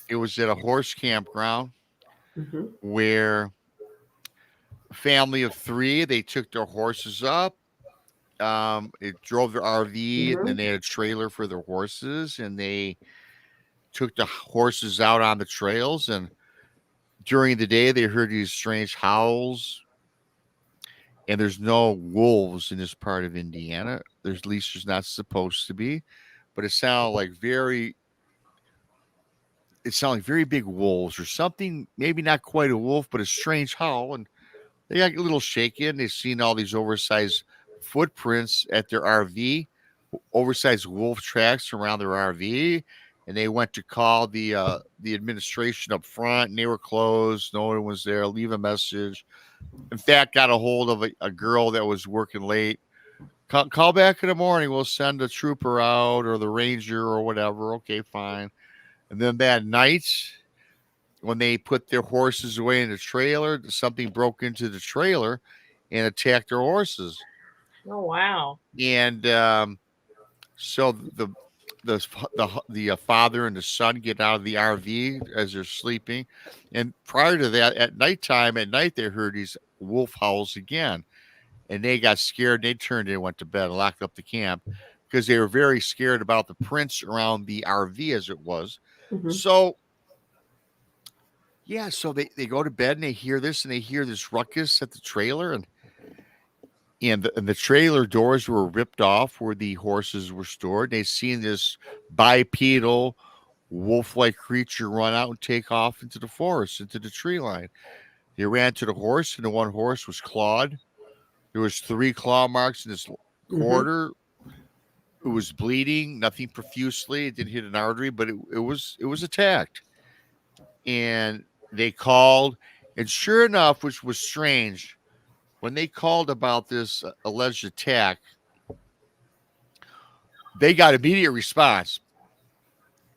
it was at a horse campground hmm where a family of three, they took their horses up. It drove their RV, and then hmm they had a trailer for their horses, and they took the horses out on the trails. And during the day, they heard these strange howls. And there's no wolves in this part of Indiana. There's at least there's not supposed to be, but it sounded like very big wolves or something, maybe not quite a wolf, but a strange howl. And they got a little shaken. They've seen all these oversized footprints at their RV, oversized wolf tracks around their RV. And they went to call the administration up front, and they were closed. No one was there. Leave a message. In fact, got a hold of a girl that was working late. Call back in the morning. We'll send a trooper out or the ranger or whatever. Okay, fine. And then that night, when they put their horses away in the trailer, something broke into the trailer and attacked their horses. Oh wow. And so the father and the son get out of the RV as they're sleeping, and prior to that, at night they heard these wolf howls again, and they got scared. They turned and went to bed and locked up the camp because they were very scared about the prints around the RV as it was. hmm So yeah, so they go to bed and they hear this and they hear this ruckus at the trailer, and the trailer doors were ripped off where the horses were stored. They seen this bipedal wolf-like creature run out and take off into the forest, into the tree line. They ran to the horse, and the one horse was clawed. There was 3 claw marks in his hmm quarter. It was bleeding, nothing profusely. It didn't hit an artery, but it was attacked. And they called, and sure enough, which was strange, when they called about this alleged attack, they got immediate response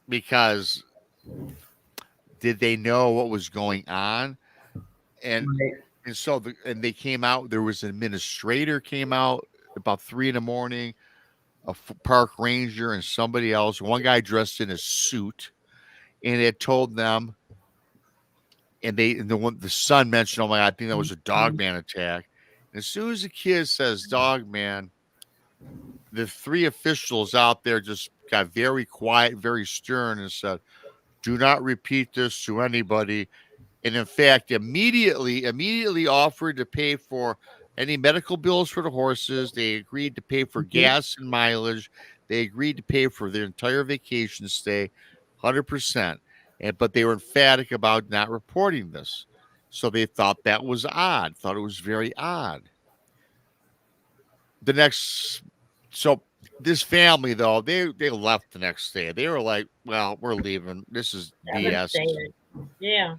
because did they know what was going on? And Right. and they came out. There was an administrator came out about 3 in the morning. park ranger and somebody else. One guy dressed in a suit, and it told them, and the son mentioned, "Oh my God, I think that was a dogman attack." And as soon as the kid says dogman, the three officials out there just got very quiet, very stern, and said, "Do not repeat this to anybody." And in fact, immediately offered to pay for any medical bills for the horses. They agreed to pay for gas and mileage. They agreed to pay for their entire vacation stay, 100%. But they were emphatic about not reporting this. So they thought that was odd, thought it was very odd. The next, so this family, though, they left the next day. They were like, well, we're leaving. This is BS. Devastated. Yeah.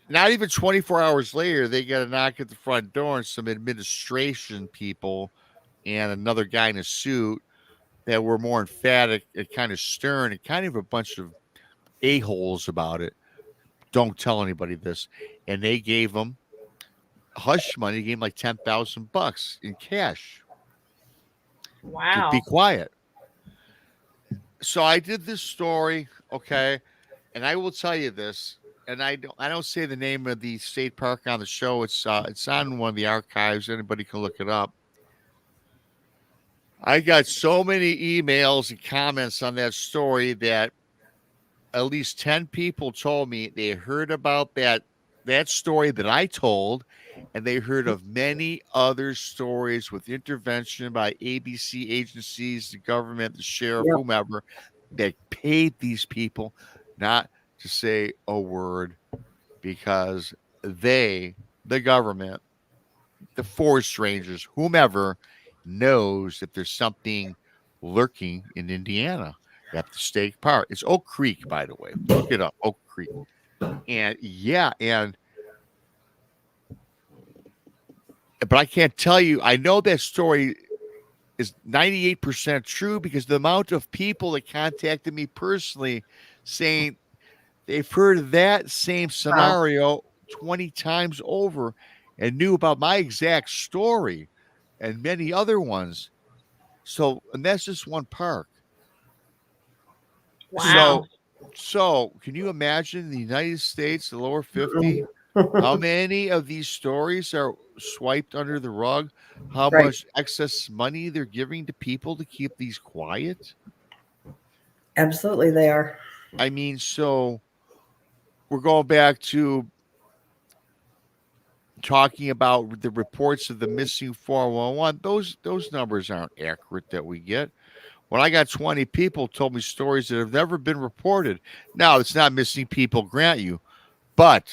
Not even 24 hours later, they get a knock at the front door, and some administration people and another guy in a suit that were more emphatic and kind of stern and kind of a bunch of a-holes about it. Don't tell anybody this. And they gave them hush money, gave them like $10,000 in cash to Wow. be quiet. So I did this story, okay, and I will tell you this. And I don't say the name of the state park on the show. It's on one of the archives. Anybody can look it up. I got so many emails and comments on that story that at least 10 people told me they heard about that story that I told, and they heard of many other stories with intervention by ABC agencies, the government, the sheriff, Yep. whomever, that paid these people not to say a word because they, the government, the forest rangers, whomever, knows that there's something lurking in Indiana at the state park. It's Oak Creek, by the way. Look it up, Oak Creek. And yeah, but I can't tell you. I know that story is 98% true because the amount of people that contacted me personally saying they've heard that same scenario 20 times over and knew about my exact story and many other ones. So, and that's just one park. Wow. So can you imagine the United States, the lower 50? How many of these stories are swiped under the rug? How Right. much excess money they're giving to people to keep these quiet? Absolutely, they are. I mean, so we're going back to talking about the reports of the missing 411. Those numbers aren't accurate that we get. When I got 20 people told me stories that have never been reported. Now, it's not missing people, grant you, but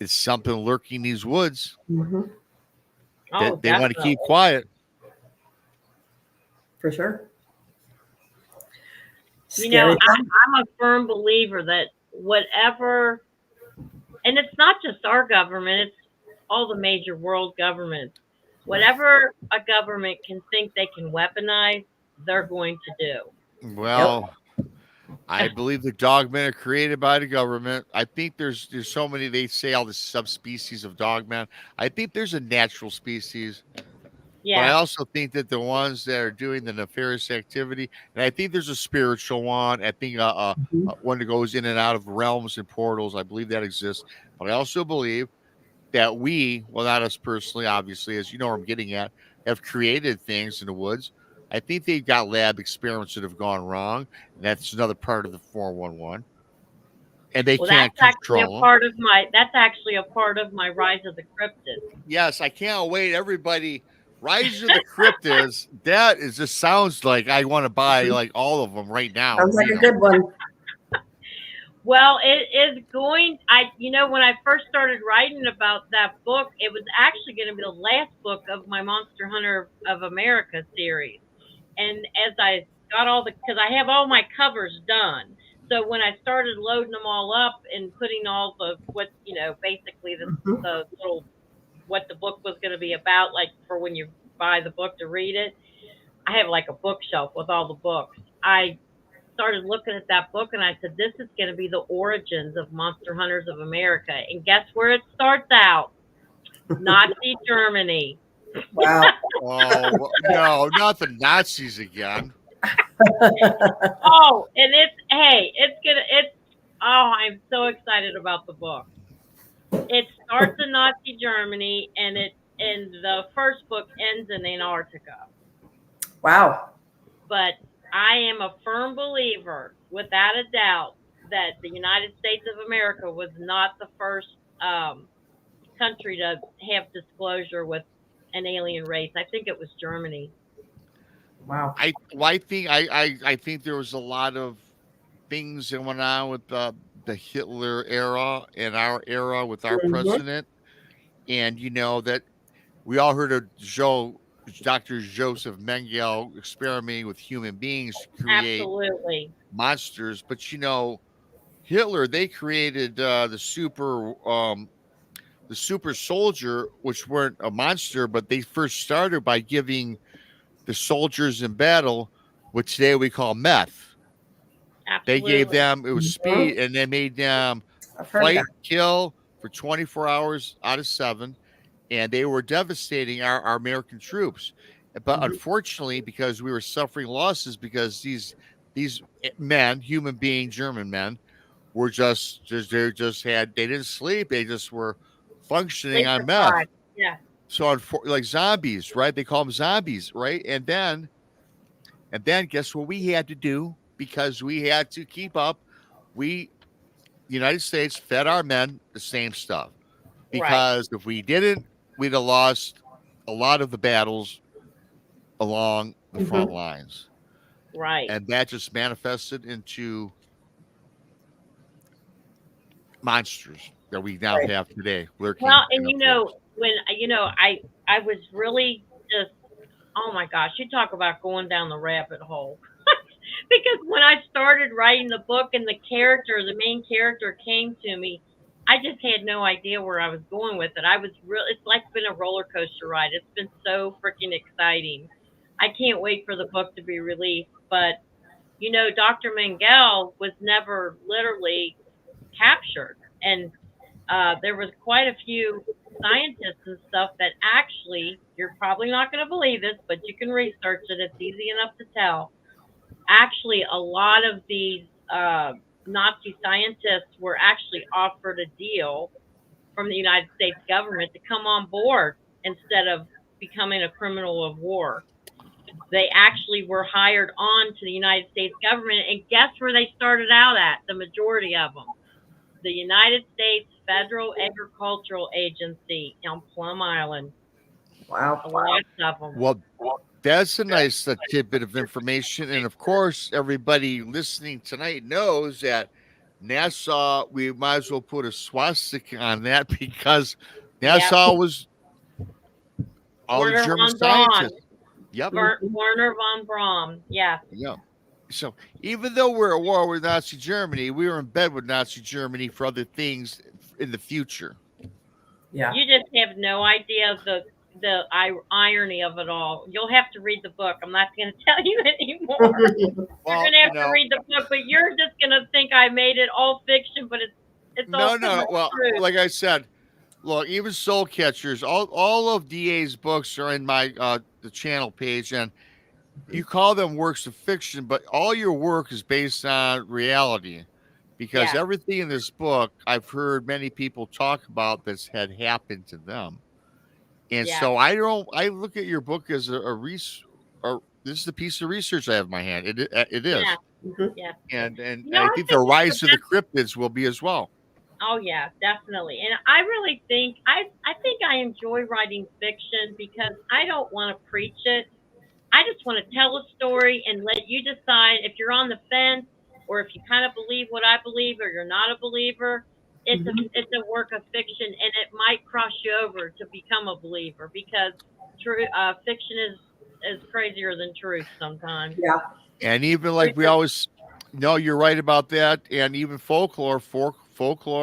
it's something lurking in these woods that Oh, they want to definitely. keep quiet. For sure. You know, Scary time. I'm a firm believer that whatever, and it's not just our government, it's all the major world governments. Whatever a government can think they can weaponize, they're going to do. Well, I believe the dogmen are created by the government. I think there's so many, they say all the subspecies of dogmen. I think there's a natural species. But I Yeah. also think that the ones that are doing the nefarious activity, and I think there's a spiritual one. I think one that goes in and out of realms and portals. I believe that exists. But I also believe that we, well, not us personally, obviously, as you know where I'm getting at, have created things in the woods. I think they've got lab experiments that have gone wrong. And that's another part of the 411. And they Well, can't that's actually a control them. part of my Rise of the Cryptids. Yes, I can't wait. Everybody, Rise of the Cryptids. That is just sounds like I want to buy like all of them right now. Sounds like read a 'em. good one. Well, it is going. When I first started writing about that book, it was actually going to be the last book of my Monster Hunter of America series. And as I got because I have all my covers done. So when I started loading them all up and putting all basically the little, what the book was going to be about, like for when you buy the book to read it, I have like a bookshelf with all the books. I started looking at that book and I said, this is going to be the origins of Monster Hunters of America. And guess where it starts out? Nazi Germany. Wow. Oh well, no, not the Nazis again. Oh, and I'm so excited about the book. It starts in Nazi Germany, and the first book ends in Antarctica. Wow. But I am a firm believer, without a doubt, that the United States of America was not the first country to have disclosure with an alien race. I think it was Germany. Wow. I think there was a lot of things that went on with the Hitler era and our era with our Mhm. president, and that we all heard of Dr. Joseph Mengele experimenting with human beings to create Absolutely. monsters, but Hitler, they created the super soldier, which weren't a monster, but they first started by giving the soldiers in battle what today we call meth. They gave Absolutely. them, it was Mhm. speed, and they made them I've heard of that. fight, kill for 24 hours out of 7, and they were devastating our American troops. But Mhm. unfortunately, because we were suffering losses, because these men, human being German men, were they didn't sleep, they just were functioning Sleep on meth. deprived. Yeah. So like zombies, right? They call them zombies, right? And then guess what we had to do, because we had to keep up. We the United States fed our men the same stuff, Right. because if we didn't, we'd have lost a lot of the battles along the front Mhm. lines. Right. And that just manifested into monsters that we now Right. have today Well, lurking in and the forest. when I was really just, oh my gosh, you talk about going down the rabbit hole. Because when I started writing the book and the main character came to me, I just had no idea where I was going with it. It's like been a roller coaster ride. It's been so freaking exciting. I can't wait for the book to be released. But, Dr. Mengele was never literally captured. And there was quite a few scientists and stuff that actually, you're probably not going to believe this, but you can research it. It's easy enough to tell. Actually, a lot of these Nazi scientists were actually offered a deal from the United States government to come on board instead of becoming a criminal of war. They actually were hired on to the United States government, and guess where they started out at? The majority of them, the United States Federal Agricultural Agency on Plum Island. Wow. A lot of them. Well, that's a nice tidbit of information. And of course, everybody listening tonight knows that NASA, we might as well put a swastika on that, because Yep. NASA was all the Werner German von Braun. scientists. Yep. Mhm. Werner von Braun. Yes. Yeah. So even though we're at war with Nazi Germany, we were in bed with Nazi Germany for other things in the future. Yeah. You just have no idea irony of it all. You'll have to read the book. I'm not going to tell you anymore. You're Well, going to have to read the book, but you're just going to think I made it all fiction, but it's all pretty no. much Well, true. like I said, look, even Soul Catchers, all of DA's books are in my the channel page, and you call them works of fiction, but all your work is based on reality, because Yeah. everything in this book I've heard many people talk about that's had happened to them. And Yeah. so I look at your book as this is a piece of research I have in my hand. It Yeah. is. Mhm. Yeah. And I I think the think it's the rise of the best. cryptids will be as well. Oh yeah, definitely. And I really think I enjoy writing fiction because I don't want to preach it. I just want to tell a story and let you decide if you're on the fence or if you kind of believe what I believe or you're not a believer. Mhm. It's a work of fiction and it might cross you over to become a believer because true fiction is crazier than truth sometimes. Yeah. And even Truth like we is, always no, you're right about that. And even folklore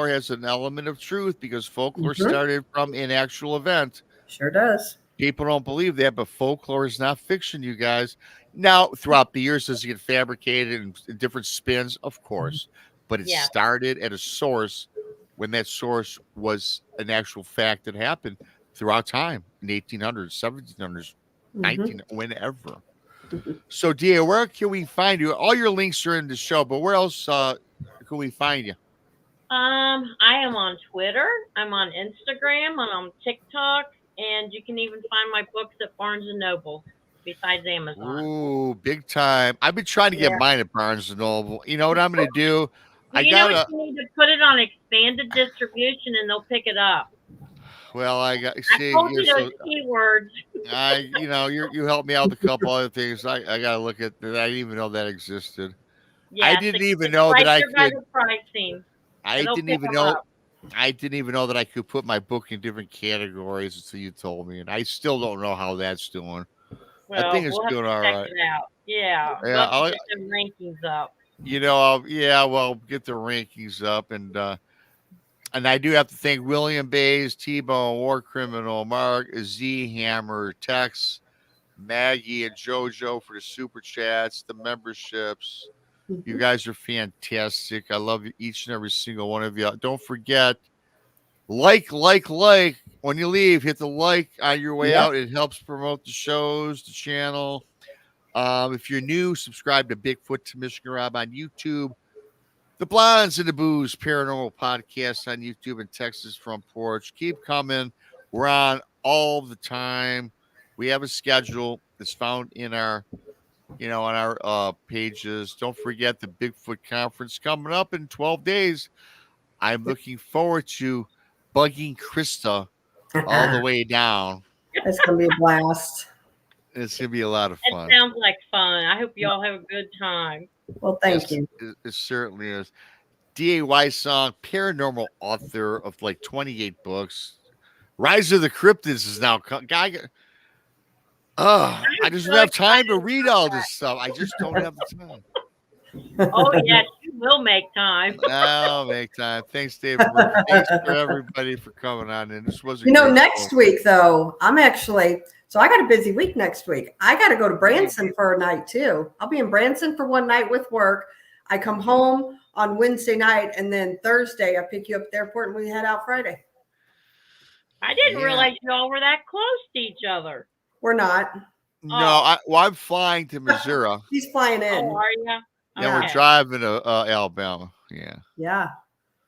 has an element of truth, because folklore Mhm. started from an actual event. Sure does. People don't believe that, but folklore is not fiction, you guys. Now, throughout the years, does it get fabricated in different spins? Of course. But it yeah, started at a source when that source was an actual fact that happened throughout time in the 1800s, 1700s, Mhm. 19, whenever. So, DA, where can we find you? All your links are in the show, but where else can we find you? I am on Twitter. I'm on Instagram. I'm on TikTok, and you can even find my books at Barnes and Noble, besides Amazon. Ooh, big time. I've been trying to get Yeah. mine at Barnes and Noble. You know what I'm going to do? Well, I you know what? got to, You need to put it on expanded distribution, and they'll pick it up. I I see, told you're you those so, keywords. you helped me out with a couple other things. I got to look at that. I didn't even know that existed. I Yes, didn't even it's know that right I there by could, the pricing. I It'll didn't pick even them know, up. I didn't even know that I could put my book in different categories until you told me. And I still don't know how that's doing. I think Well, it's we'll have doing to all check right. it out. Yeah, we'll Yeah, have to get them rankings up. well, get the rankings up, and I do have to thank William Bays, T-Bone, War Criminal, Mark, Z Hammer, Tex, Maggie, and JoJo for the super chats, the memberships. You Mhm. guys are fantastic. I love each and every single one of you. Don't forget, like. When you leave, hit the like on your way Yep. out. It helps promote the shows, the channel. If you're new, subscribe to Bigfoot to Michigan Rob on YouTube. The Blondes and the Booze Paranormal Podcast on YouTube and Texas Front Porch. Keep coming. We're on all the time. We have a schedule that's found in our, on our pages. Don't forget the Bigfoot Conference coming up in 12 days. I'm looking forward to bugging Krista all the way down. It's gonna be a blast. It's going to be a lot of It fun. sounds like fun. I hope you all have a good time. Well, thank Yes, you. it certainly is. D.A. Wysong, paranormal author of like 28 books. Rise of the Cryptids is now. I just So don't have time to excited read about all that. this stuff. I just don't have the time. Oh yes, you will make time. I'll make time. Thanks, David. Thanks for everybody for coming on. And this was a You know, great next show. week though, I'm actually I got a busy week next week. I got to go to Branson for a night too. I'll be in Branson for one night with work. I come home on Wednesday night, and then Thursday I pick you up at the airport and we head out Friday. I didn't Yeah. realize you all were that close to each other. We're not. No, I'm flying to Missouri. He's flying in. Oh, are you? Then we're Okay. driving to Alabama. Yeah. Yeah.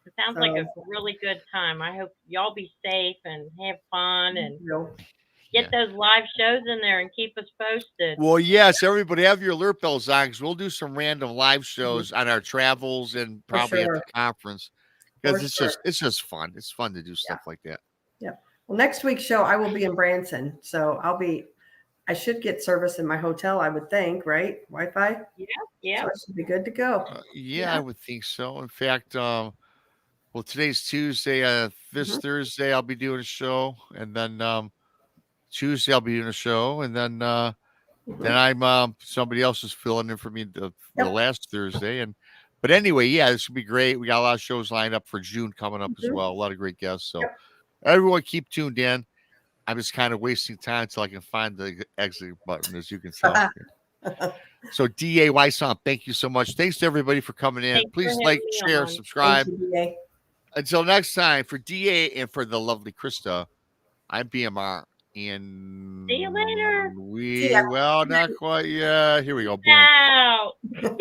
It sounds like a really good time. I hope y'all be safe and have fun and get those live shows in there and keep us posted. Well, yes, everybody have your alert bells on because we'll do some random live shows on our travels and probably at the conference because it's just fun. It's fun to do stuff like that. Yeah. Well, next week's show I will be in Branson, so I should get service in my hotel. I would think, right? Wi-Fi. Yeah. So I should be good to go. I would think so. In fact, well, today's Tuesday. This Thursday I'll be doing a show, and then Tuesday I'll be doing a show, and then I'm somebody else is filling in for me the last Thursday. But anyway, this will be great. We got a lot of shows lined up for June coming up as well. A lot of great guests. So everyone keep tuned in. I'm just kind of wasting time until I can find the exit button, as you can tell. So D.A. Wysong, thank you so much. Thanks to everybody for coming in. Please like, share, subscribe. Until next time, for D.A. and for the lovely Krista, I'm BMR. And see you later. Well, not quite. Yeah, here we go. Boom. Out.